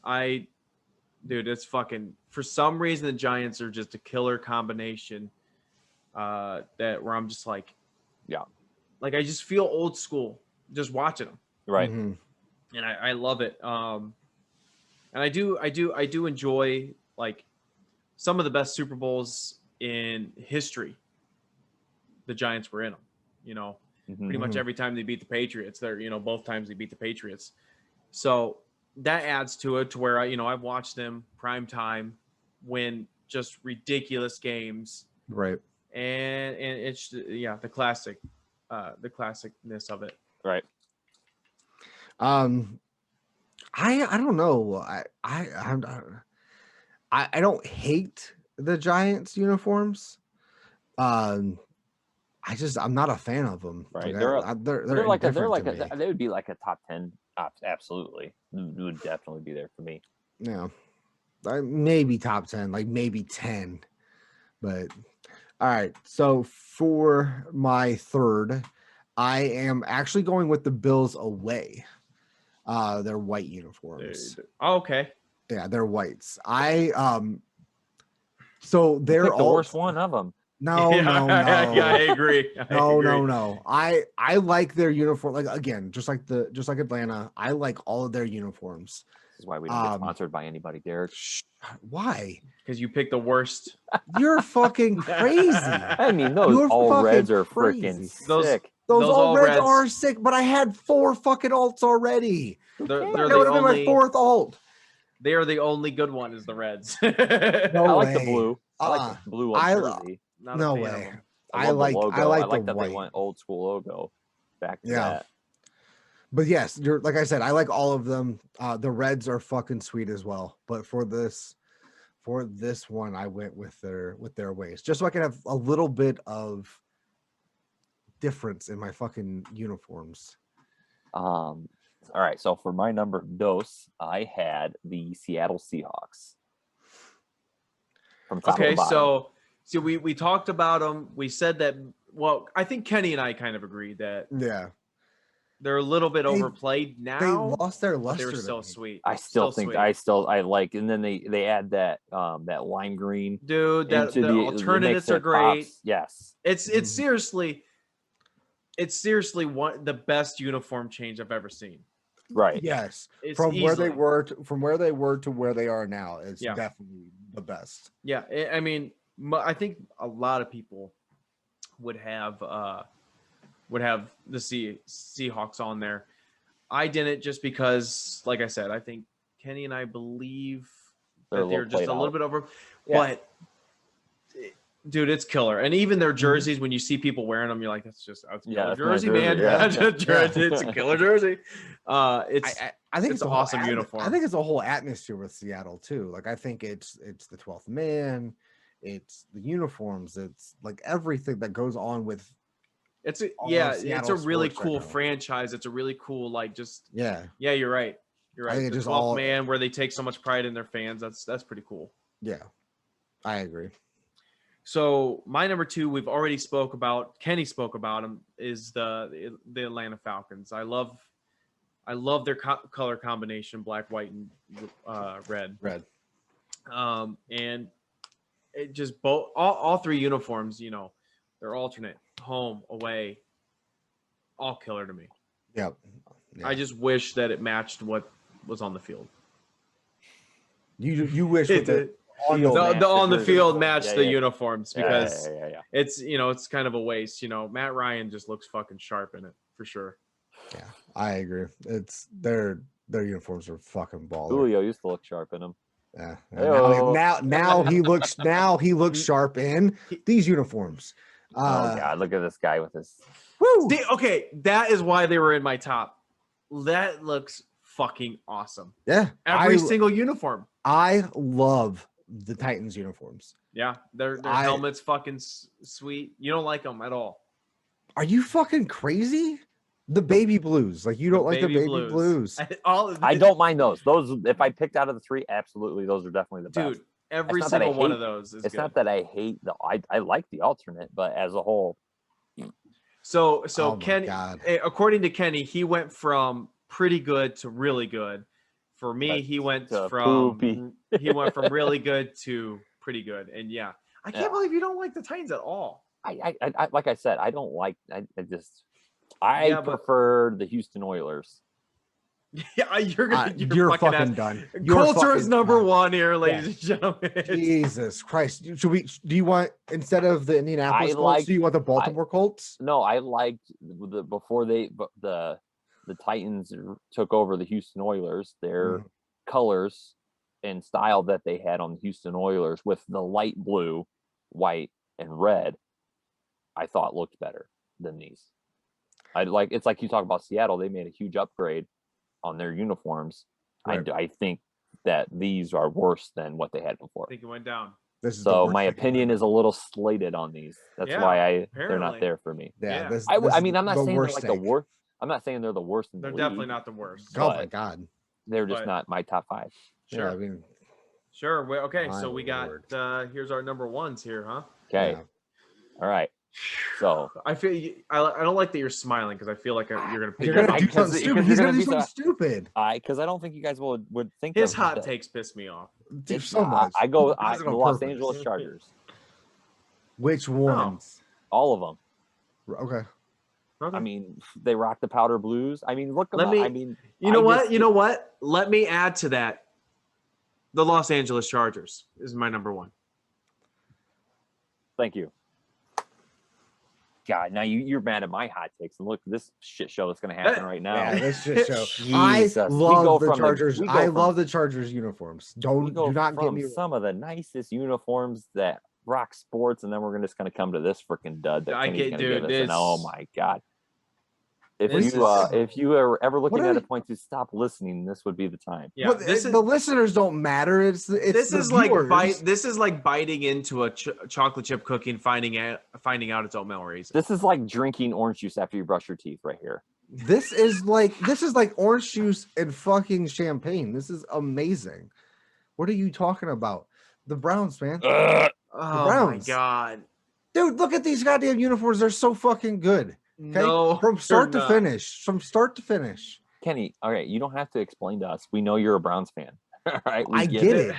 Speaker 1: Dude, it's fucking, for some reason, the Giants are just a killer combination that where I'm just like,
Speaker 2: Yeah.
Speaker 1: Like I just feel old school just watching them.
Speaker 2: Right.
Speaker 3: Mhm.
Speaker 1: And I love it. And I do enjoy like some of the best Super Bowls in history. The Giants were in them, you know,
Speaker 2: Mhm.
Speaker 1: pretty much every time they beat the Patriots. They're, you know, both times they beat the Patriots. So that adds to it to where I've watched them prime time win just ridiculous games,
Speaker 3: Right.
Speaker 1: and it's the classicness of it.
Speaker 2: Right.
Speaker 3: I don't know. I don't hate the Giants uniforms. I'm not a fan of them.
Speaker 2: Right.
Speaker 3: Like, they're
Speaker 2: They're like
Speaker 3: indifferent to me.
Speaker 2: they would be like a top 10. Absolutely, it would definitely be there for me.
Speaker 3: Yeah, maybe top 10, like maybe 10. But all right. So for my third, I am actually going with the Bills away. They're white uniforms.
Speaker 1: Oh, okay.
Speaker 3: Yeah, they're whites. So they're
Speaker 2: Pick the
Speaker 3: all
Speaker 2: worst one of them.
Speaker 3: No, no, no.
Speaker 1: I agree.
Speaker 3: No. I like their uniform. Like again, just like Atlanta, I like all of their uniforms.
Speaker 2: This is why we don't get sponsored by anybody, Derek.
Speaker 3: Why?
Speaker 1: Because you picked the worst.
Speaker 3: You're fucking crazy.
Speaker 2: I mean, those
Speaker 3: You're
Speaker 2: all
Speaker 3: fucking
Speaker 2: reds are
Speaker 3: crazy.
Speaker 2: freaking
Speaker 1: Those-
Speaker 2: sick.
Speaker 3: Those all
Speaker 1: all
Speaker 3: reds
Speaker 1: reds
Speaker 3: are sick, but I had 4 fucking alts already.
Speaker 1: They're
Speaker 3: That
Speaker 1: the
Speaker 3: would have been my
Speaker 1: only.
Speaker 3: 4th alt.
Speaker 1: They are the only good one. Is the Reds.
Speaker 3: No
Speaker 2: I like the
Speaker 3: way.
Speaker 2: blue. I like the blue on jersey.
Speaker 1: Not a
Speaker 3: No
Speaker 1: fan of
Speaker 3: way.
Speaker 1: them.
Speaker 2: I
Speaker 3: love
Speaker 2: like the logo. I like
Speaker 3: the
Speaker 2: that
Speaker 3: white.
Speaker 2: they went old school logo back to
Speaker 3: Yeah.
Speaker 2: that.
Speaker 3: But yes, you're like I said, I like all of them. The reds are fucking sweet as well. But for this one, I went with their ways, just so I can have a little bit of difference in my fucking uniforms.
Speaker 2: All right. So for my number dos, I had the Seattle Seahawks. From top to
Speaker 1: Okay,
Speaker 2: bottom.
Speaker 1: so we talked about them. We said that. Well, I think Kenny and I kind of agreed that
Speaker 3: Yeah,
Speaker 1: they're a little bit overplayed
Speaker 3: they
Speaker 1: now.
Speaker 3: lost their
Speaker 1: But
Speaker 3: luster.
Speaker 1: they were
Speaker 3: to
Speaker 1: still
Speaker 3: me.
Speaker 1: sweet.
Speaker 2: I still
Speaker 1: Still
Speaker 2: think
Speaker 1: sweet.
Speaker 2: I like, and then they add that lime green
Speaker 1: Dude, that
Speaker 2: into
Speaker 1: the
Speaker 2: the
Speaker 1: alternatives
Speaker 2: mix
Speaker 1: are
Speaker 2: that
Speaker 1: great.
Speaker 2: pops. Yes.
Speaker 1: It's
Speaker 3: Mhm.
Speaker 1: seriously one the best uniform change I've ever seen.
Speaker 2: Right.
Speaker 3: Yes,
Speaker 1: It's
Speaker 3: from where they
Speaker 1: easily.
Speaker 3: were to where they are now, it's
Speaker 1: Yeah.
Speaker 3: definitely the best.
Speaker 1: Yeah, I mean, I think a lot of people would have the Seahawks on there. I didn't just because, like I said, I think Kenny and I believe that they're just a little bit over.
Speaker 2: Yeah.
Speaker 1: But dude, it's killer. And even their jerseys, when you see people wearing them, you're like, that's a killer jersey, man.
Speaker 2: yeah.
Speaker 1: It's a killer jersey.
Speaker 3: I think
Speaker 1: it's
Speaker 3: a
Speaker 1: an
Speaker 3: whole
Speaker 1: awesome uniform.
Speaker 3: I think it's a whole atmosphere with Seattle too. Like I think it's the 12th man, it's the uniforms, it's like everything that goes on with.
Speaker 1: It's a
Speaker 3: Seattle
Speaker 1: really
Speaker 3: sports right
Speaker 1: cool
Speaker 3: now.
Speaker 1: franchise. It's a really cool
Speaker 3: Yeah.
Speaker 1: You're right. You're
Speaker 3: I
Speaker 1: right.
Speaker 3: think
Speaker 1: The
Speaker 3: it's just
Speaker 1: 12th man where they take so much pride in their fans. That's pretty cool.
Speaker 3: Yeah, I agree.
Speaker 1: So my number 2, we've already spoke about. Kenny spoke about him. Is the Atlanta Falcons. I love their color combination: black, white, and red.
Speaker 3: Red.
Speaker 1: And it just all 3 uniforms. You know, they're alternate, home, away, all killer to me.
Speaker 3: Yep. Yeah.
Speaker 1: I just wish that it matched what was on the field.
Speaker 3: You wish with the
Speaker 1: on the field match the
Speaker 2: Yeah.
Speaker 1: uniforms because
Speaker 2: yeah.
Speaker 1: it's it's kind of a waste. Matt Ryan just looks fucking sharp in it for sure.
Speaker 3: Yeah, I agree. It's their uniforms are fucking baller.
Speaker 2: Julio used to look sharp in them.
Speaker 3: Now he looks sharp in these uniforms.
Speaker 2: Oh God, look at this guy with his.
Speaker 3: Woo!
Speaker 1: Okay, that is why they were in my top. That looks fucking awesome.
Speaker 3: Yeah,
Speaker 1: Every single uniform.
Speaker 3: I love the Titans uniforms.
Speaker 1: Yeah, their helmets fucking sweet. You don't like them at all.
Speaker 3: Are you fucking crazy? The baby blues, like you don't like the baby blues.
Speaker 2: I don't mind those. Those, if I picked out of the three, absolutely, those are definitely the best.
Speaker 1: Dude, every single one of those is.
Speaker 2: It's not that I hate I like the alternate, but as a whole.
Speaker 1: So Kenny, according to Kenny, he went from pretty good to really good. For me, he went from really good to pretty good. And yeah, I can't believe you don't like the Titans at all.
Speaker 2: I like I said, I don't like. I prefer the Houston Oilers.
Speaker 1: Yeah, you're
Speaker 3: fucking done.
Speaker 1: Culture is number one here, ladies and gentlemen.
Speaker 3: Jesus Christ! Do you want, instead of the Indianapolis Colts, do you want the Baltimore Colts?
Speaker 2: No, I liked before the Titans took over the Houston Oilers. Their colors and style that they had on the Houston Oilers with the light blue, white, and red, I thought looked better than these. It's like you talk about Seattle. They made a huge upgrade on their uniforms. Right. I think that these are worse than what they had before.
Speaker 1: I think it went down.
Speaker 2: So my opinion is a little slated on these. That's why they're not there for me.
Speaker 3: Yeah.
Speaker 2: I mean, I'm not saying they're like the worst. I'm not saying they're the worst.
Speaker 1: They're definitely not the worst.
Speaker 3: Oh my God.
Speaker 2: They're just not my top five.
Speaker 1: Sure.
Speaker 3: Yeah, I mean,
Speaker 1: sure. Well, okay. So we got here's our number ones here, huh?
Speaker 2: Okay. Yeah. All right. So
Speaker 1: I feel I don't like that you're smiling because I feel like you're gonna pick.
Speaker 3: You're gonna do something stupid. He's gonna do something stupid.
Speaker 2: Because I don't think you guys would think
Speaker 1: his hot takes piss me off.
Speaker 3: Dude, so much.
Speaker 2: I go the Los Angeles Chargers.
Speaker 3: Which ones?
Speaker 2: All of them.
Speaker 3: Okay.
Speaker 2: I mean, they rock the powder blues. I mean, look.
Speaker 1: You know what? Let me add to that. The Los Angeles Chargers is my number one.
Speaker 2: Thank you. God, now you're mad at my hot takes, and look at this shit show that's going to happen right now.
Speaker 3: Yeah, this shit show. I love the Chargers. I love the Chargers uniforms. Do not get me
Speaker 2: some of the nicest uniforms that rock sports, and then we're just going to come to this freaking dud that Kenny's going to give us. And oh my God. If you are ever looking at a point to stop listening, this would be the time.
Speaker 3: Yeah, the listeners don't matter. This is
Speaker 1: like biting into a chocolate chip cookie and finding out it's oatmeal raisin.
Speaker 2: This is like drinking orange juice after you brush your teeth right here.
Speaker 3: This is like orange juice and fucking champagne. This is amazing. What are you talking about? The Browns, man.
Speaker 1: Oh my God,
Speaker 3: dude! Look at these goddamn uniforms. They're so fucking good. Okay?
Speaker 1: No,
Speaker 3: from start to finish.
Speaker 2: Kenny, all right, you don't have to explain to us. We know you're a Browns fan. All right,
Speaker 3: I get it.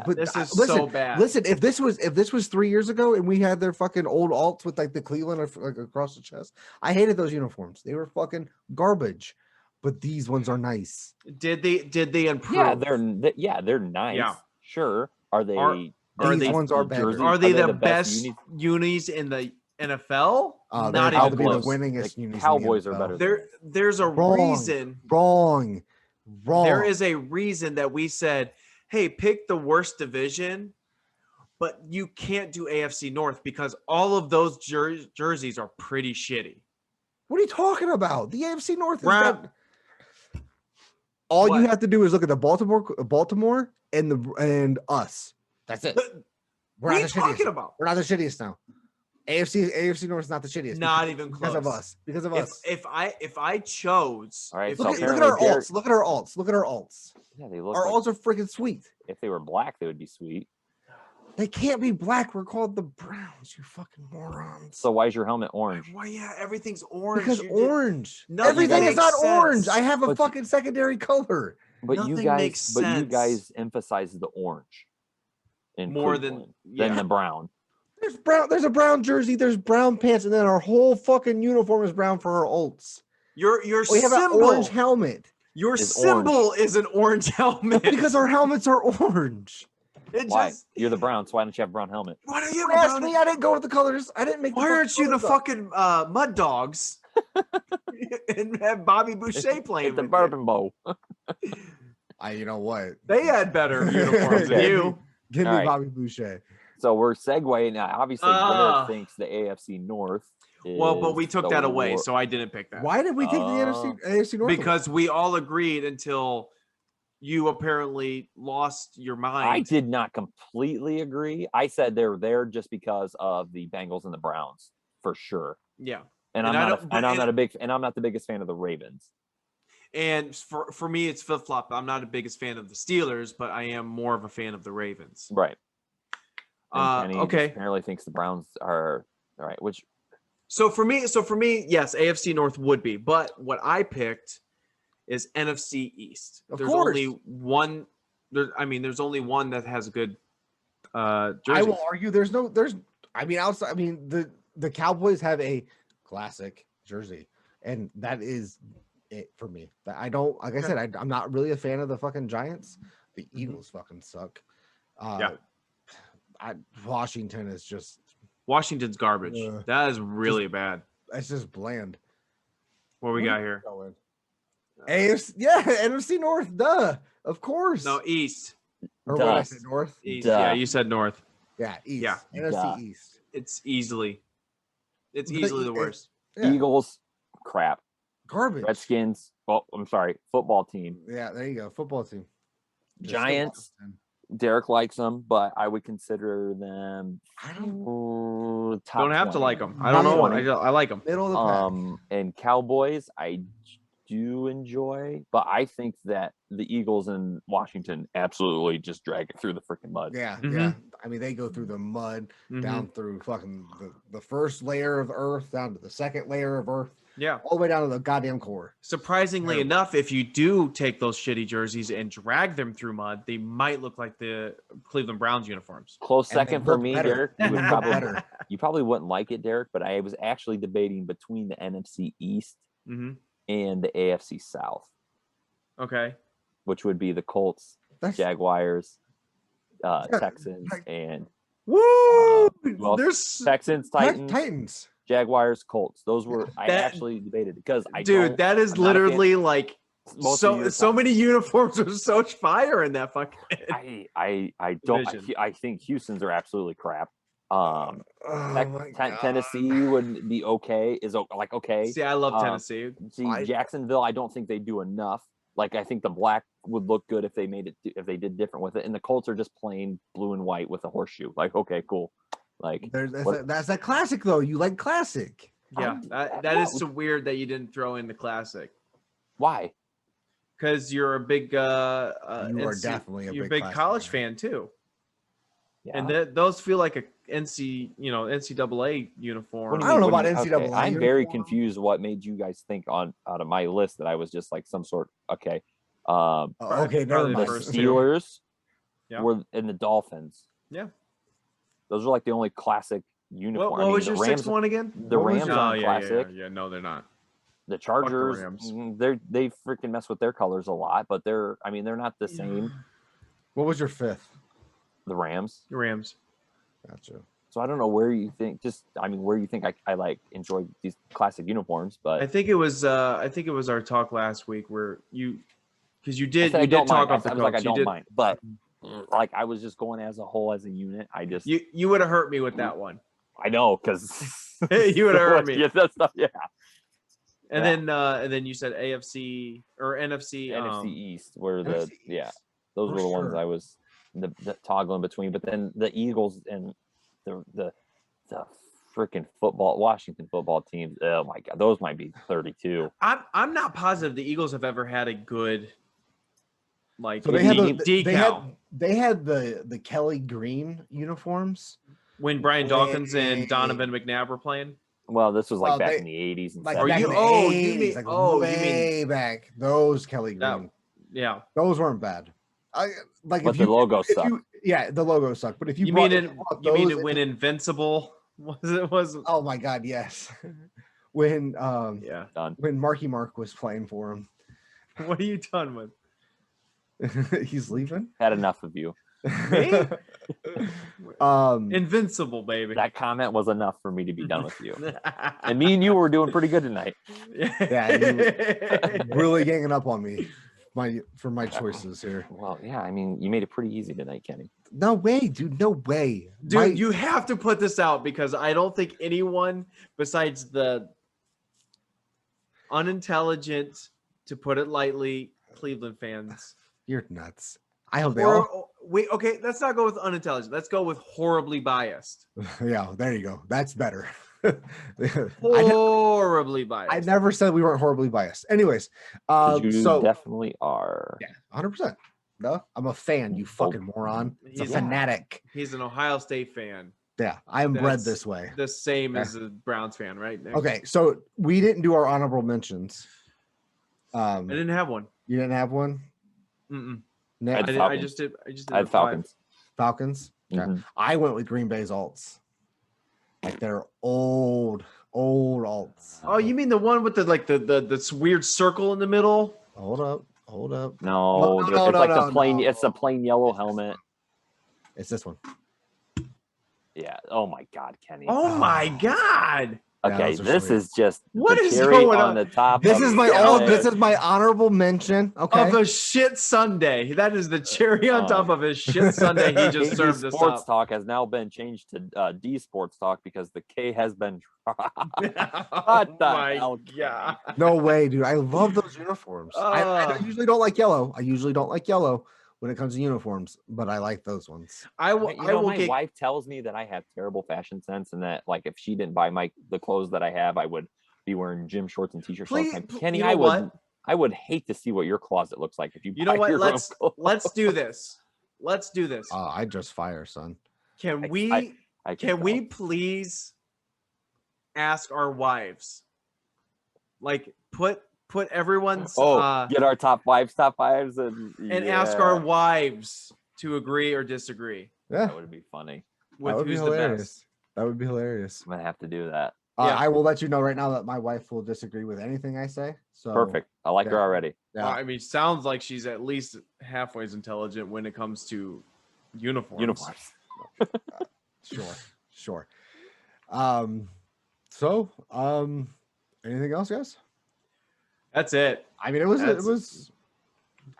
Speaker 3: But
Speaker 1: this is so bad.
Speaker 3: Listen, if this was 3 years ago and we had their fucking old alts with like the Cleveland like across the chest, I hated those uniforms. They were fucking garbage. But these ones are nice.
Speaker 1: Did they improve?
Speaker 2: Yeah, they're nice. Yeah. Sure. Are they?
Speaker 3: These ones are better.
Speaker 1: Are they the best unis in the NFL?
Speaker 2: Not even close. The winningest unis. Cowboys are better.
Speaker 1: There's a reason.
Speaker 3: Wrong.
Speaker 1: There is a reason that we said, "Hey, pick the worst division," but you can't do AFC North because all of those jerseys are pretty shitty.
Speaker 3: What are you talking about? The AFC North is not. All you have to do is look at the Baltimore and us. That's it.
Speaker 1: What are you talking about?
Speaker 3: We're not the shittiest now. AFC North is not the shittiest.
Speaker 1: Not even close.
Speaker 3: Because of us.
Speaker 1: If I chose,
Speaker 2: all right,
Speaker 3: look at our alts. Look at our alts.
Speaker 2: Yeah, they look.
Speaker 3: Our alts are freaking sweet.
Speaker 2: If they were black, they would be sweet.
Speaker 3: They can't be black. We're called the Browns. You fucking morons.
Speaker 2: So why is your helmet orange?
Speaker 1: Why? Yeah, everything's orange.
Speaker 3: Because orange. Everything is not orange. I have a fucking secondary color.
Speaker 2: But you guys emphasize the orange
Speaker 1: more than
Speaker 2: the brown.
Speaker 3: There's a brown jersey. There's brown pants, and then our whole fucking uniform is brown for our alts.
Speaker 1: We have
Speaker 3: an orange helmet.
Speaker 1: Your symbol is an orange helmet
Speaker 3: because our helmets are orange.
Speaker 2: Why? You're the Browns. So why don't you have a brown helmet?
Speaker 1: Why don't you
Speaker 3: ask me? I didn't go with the colors. I didn't make.
Speaker 1: Why aren't you the fucking Mud Dogs and have Bobby Boucher playing
Speaker 2: the bourbon bowl?
Speaker 3: You know what?
Speaker 1: They had better uniforms than you.
Speaker 3: Give me
Speaker 2: All right.
Speaker 3: Bobby Boucher.
Speaker 2: So we're segueing now. Obviously, Derek thinks the AFC North.
Speaker 1: Well, but we took
Speaker 2: is
Speaker 1: that
Speaker 2: the
Speaker 1: away, so I didn't pick that.
Speaker 3: Why did we take the AFC North?
Speaker 1: Because we all agreed until you apparently lost your mind.
Speaker 2: I did not completely agree. I said they're there just because of the Bengals and the Browns, for sure.
Speaker 1: Yeah.
Speaker 2: And I'm not the biggest fan of the Ravens.
Speaker 1: And for me, it's flip-flop. I'm not the biggest fan of the Steelers, but I am more of a fan of the Ravens.
Speaker 2: Right. And Kenny
Speaker 1: okay.
Speaker 2: apparently thinks the Browns are all right, which
Speaker 1: So for me, yes, AFC North would be. But what I picked is NFC East. There's only one that has a good jersey.
Speaker 3: I will argue the Cowboys have a classic jersey, and that is it for me. I don't, like I said, I'm not really a fan of the fucking Giants. The Eagles fucking suck. Washington is just
Speaker 1: Washington's garbage. That is really bad.
Speaker 3: It's just bland.
Speaker 1: What we got here?
Speaker 3: AFC, NFC North, duh, of course.
Speaker 1: No, East.
Speaker 3: Or what I said, North?
Speaker 1: East. Yeah, you said North.
Speaker 3: Yeah, East.
Speaker 1: Yeah.
Speaker 3: NFC East.
Speaker 1: It's easily the worst.
Speaker 3: Yeah.
Speaker 2: Eagles, crap.
Speaker 3: Garbage.
Speaker 2: Redskins. Well, I'm sorry, football team.
Speaker 3: Yeah, there you go. Football team.
Speaker 2: Giants. Derek likes them, but I would consider them.
Speaker 3: I don't
Speaker 2: top
Speaker 1: don't have
Speaker 2: 20.
Speaker 1: to like them. I don't know. I like them.
Speaker 3: Middle of the pack.
Speaker 2: And Cowboys, I do enjoy, but I think that the Eagles and Washington absolutely just drag it through the freaking mud.
Speaker 3: Yeah, yeah. I mean, they go through the mud, down through fucking the first layer of earth, down to the second layer of earth.
Speaker 1: Yeah.
Speaker 3: All the way down to the goddamn core.
Speaker 1: Surprisingly enough, if you do take those shitty jerseys and drag them through mud, they might look like the Cleveland Browns uniforms.
Speaker 2: Close second for me, Derek. You probably wouldn't like it, Derek, but I was actually debating between the NFC East and the AFC South.
Speaker 1: Okay.
Speaker 2: Which would be the Colts, Jaguars, Texans, and
Speaker 1: there's
Speaker 2: Texans, Titans. Jaguars, Colts. Those were I actually debated because
Speaker 1: that is literally like so many uniforms are so fire in that fucking.
Speaker 2: I think Houston's are absolutely crap. Tennessee would be okay. Okay.
Speaker 1: See, I love Tennessee.
Speaker 2: Jacksonville, I don't think they do enough. Like I think the black would look good if they did different with it. And the Colts are just plain blue and white with a horseshoe. Like okay, cool. Like
Speaker 3: that's that classic though. You like classic.
Speaker 1: Yeah, that is so weird that you didn't throw in the classic.
Speaker 2: Why?
Speaker 1: Because you're a big
Speaker 3: you are definitely a big
Speaker 1: college fan too.
Speaker 2: Yeah.
Speaker 1: And those feel like a NCAA uniform.
Speaker 3: I don't know about NCAA.
Speaker 2: Okay. I'm very confused. What made you guys think out of my list that I was just like some sort? Okay.
Speaker 3: Okay. Never mind.
Speaker 2: The Steelers were in the Dolphins.
Speaker 1: Yeah.
Speaker 2: Those are like the only classic uniform.
Speaker 1: What was your sixth one again?
Speaker 2: The Rams are classic.
Speaker 1: Yeah, no, they're not.
Speaker 2: The Chargers, they freaking mess with their colors a lot, but they're not the same.
Speaker 3: What was your fifth?
Speaker 2: The Rams.
Speaker 1: The Rams.
Speaker 3: Gotcha.
Speaker 2: So I don't know where you think. Where you think I like enjoy these classic uniforms, but
Speaker 1: I think it was our talk last week where you did talk off the coach.
Speaker 2: I don't mind, but. Like I was just going as a whole, as a unit. I just
Speaker 1: you would have hurt me with that one.
Speaker 2: I know because
Speaker 1: you would have hurt me.
Speaker 2: Yeah, that stuff. Yeah.
Speaker 1: And then you said AFC or NFC.
Speaker 2: NFC East, where
Speaker 3: NFC East.
Speaker 2: Those were the ones I was the toggling between. But then the Eagles and the freaking Washington football teams. Oh my god, those might be 32.
Speaker 1: I'm not positive the Eagles have ever had a good. Like
Speaker 3: so they had the Kelly Green uniforms
Speaker 1: when Brian Dawkins and Donovan McNabb were playing.
Speaker 2: Well, this was like back in the 80s and
Speaker 3: like
Speaker 2: stuff.
Speaker 3: Way back. Those Kelly Green. Those weren't bad.
Speaker 2: But the logo sucked.
Speaker 3: The logo sucked. But if you
Speaker 1: mean it when Invincible was
Speaker 3: oh my god, yes. When when Marky Mark was playing for him.
Speaker 1: What are you done with?
Speaker 3: He's leaving.
Speaker 2: Had enough of you.
Speaker 1: Me? Invincible, baby.
Speaker 2: That comment was enough for me to be done with you. And me and you were doing pretty good tonight.
Speaker 3: Yeah, you really ganging up on me. my choices here.
Speaker 2: Well, yeah, I mean, you made it pretty easy tonight, Kenny.
Speaker 3: No way, dude. No way.
Speaker 1: Dude, you have to put this out because I don't think anyone besides the unintelligent, to put it lightly, Cleveland fans.
Speaker 3: You're nuts. I hope they all.
Speaker 1: Okay, let's not go with unintelligent. Let's go with horribly biased.
Speaker 3: Yeah, there you go. That's better.
Speaker 1: Horribly biased.
Speaker 3: I never said we weren't horribly biased. Anyways,
Speaker 2: You
Speaker 3: so
Speaker 2: definitely are.
Speaker 3: yeah, 100%. No, I'm a fan. You fucking moron. It's a
Speaker 1: He's-
Speaker 3: fanatic.
Speaker 1: He's an Ohio State fan.
Speaker 3: Yeah, I am bred
Speaker 1: That's
Speaker 3: this way.
Speaker 1: The same as a Browns fan, right? Nick?
Speaker 3: Okay, so we didn't do our honorable mentions.
Speaker 1: I didn't have one.
Speaker 3: You didn't have one.
Speaker 1: Mm-mm.
Speaker 3: Nick?
Speaker 1: I just did. I just did.
Speaker 2: I had
Speaker 1: the five.
Speaker 2: Falcons.
Speaker 3: Falcons. Okay.
Speaker 2: Mhm.
Speaker 3: I went with Green Bay's alts. Like they're old alts.
Speaker 1: Oh, you mean the one with the weird circle in the middle?
Speaker 3: Hold up.
Speaker 2: No,
Speaker 3: No,
Speaker 2: it's
Speaker 3: no,
Speaker 2: like
Speaker 3: no,
Speaker 2: the plain.
Speaker 3: no.
Speaker 2: It's a plain yellow helmet.
Speaker 3: It's this one.
Speaker 2: Yeah. Oh my God, Kenny.
Speaker 1: Oh my God!
Speaker 3: Yeah,
Speaker 2: Okay,
Speaker 3: those are
Speaker 2: this
Speaker 3: sweet.
Speaker 2: is just
Speaker 1: What
Speaker 2: the
Speaker 1: is
Speaker 2: cherry
Speaker 1: going
Speaker 2: on
Speaker 1: on?
Speaker 2: the top.
Speaker 3: This
Speaker 2: of
Speaker 3: is
Speaker 2: the
Speaker 3: my
Speaker 2: salad.
Speaker 3: this is my honorable mention. Okay.
Speaker 1: Of a shit Sunday. That is the cherry on top of his shit Sunday. He just
Speaker 2: KD
Speaker 1: served us
Speaker 2: Sports
Speaker 1: up.
Speaker 2: Talk has now been changed to D Sports Talk because the K has been dropped.
Speaker 1: Oh
Speaker 2: the
Speaker 1: my
Speaker 2: hell, Kenny?
Speaker 1: God!
Speaker 3: No way, dude. I love those uniforms. I usually don't like yellow. I usually don't like yellow when it comes to uniforms, but I like those ones.
Speaker 1: I will.
Speaker 2: You
Speaker 1: I
Speaker 2: know,
Speaker 1: will
Speaker 2: my
Speaker 1: get.
Speaker 2: wife tells me that I have terrible fashion sense and that, like, if she didn't buy the clothes that I have, I would be wearing gym shorts and t-shirts all the
Speaker 1: Please,
Speaker 2: time. Kenny,
Speaker 1: you know
Speaker 2: I would,
Speaker 1: what?
Speaker 2: I would hate to see what your closet looks like if you.
Speaker 1: You know
Speaker 2: buy
Speaker 1: what?
Speaker 2: your own
Speaker 1: Let's
Speaker 2: clothes.
Speaker 1: do this. Let's do this.
Speaker 3: I just fire, son.
Speaker 1: Can we?
Speaker 2: I
Speaker 1: Can we please ask our wives? Like put everyone's
Speaker 2: get our top fives, and
Speaker 1: ask our wives to agree or disagree
Speaker 3: Yeah,
Speaker 2: That would be funny.
Speaker 1: with
Speaker 3: that would be
Speaker 1: who's the
Speaker 3: hilarious.
Speaker 1: best.
Speaker 3: That would be hilarious.
Speaker 2: I'm gonna have to do that.
Speaker 1: Yeah.
Speaker 3: I will let you know right now that my wife will disagree with anything I say. So
Speaker 2: Perfect. I like her
Speaker 3: yeah.
Speaker 2: already.
Speaker 3: Yeah.
Speaker 1: I mean, sounds like she's at least halfway as intelligent when it comes to uniforms.
Speaker 3: Sure. Anything else, guys?
Speaker 1: That's it.
Speaker 3: I mean, it was
Speaker 1: That's-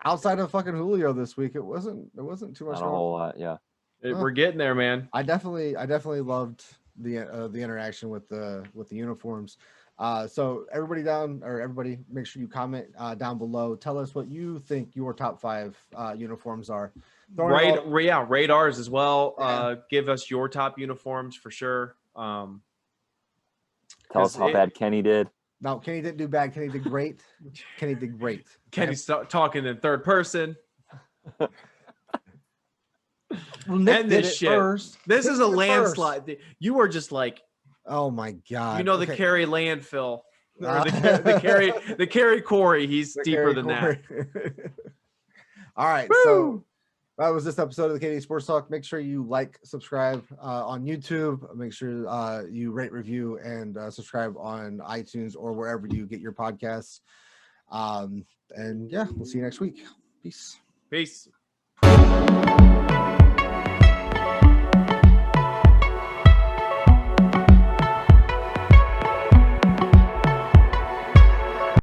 Speaker 3: outside of fucking Julio this week. It wasn't too much.
Speaker 2: Not a whole lot. Yeah.
Speaker 1: We're getting there, man.
Speaker 3: I definitely loved the interaction with the uniforms. So everybody, make sure you comment down below. Tell us what you think your top 5 uniforms are.
Speaker 1: Rate ours as well.
Speaker 3: Yeah.
Speaker 1: Give us your top uniforms for sure.
Speaker 2: Tell us how bad Kenny did.
Speaker 3: No, Kenny didn't do bad. Kenny did great.
Speaker 1: Kenny's talking in third person.
Speaker 3: Well, Nick
Speaker 1: End
Speaker 3: did
Speaker 1: this
Speaker 3: it
Speaker 1: shit.
Speaker 3: first.
Speaker 1: This
Speaker 3: Nick
Speaker 1: is a
Speaker 3: did it first.
Speaker 1: landslide. You were just like,
Speaker 3: Oh my god!
Speaker 1: you know, the
Speaker 3: Okay.
Speaker 1: Kerry landfill. Or the Kerry Corey. He's
Speaker 3: The
Speaker 1: deeper
Speaker 3: Gary
Speaker 1: than that.
Speaker 3: Corey. All right,
Speaker 1: Woo!
Speaker 3: so that was this episode of the KD Sports Talk. Make sure you like, subscribe on YouTube. Make sure you rate, review, and subscribe on iTunes or wherever you get your podcasts. And yeah, we'll see you next week. Peace.
Speaker 1: Peace.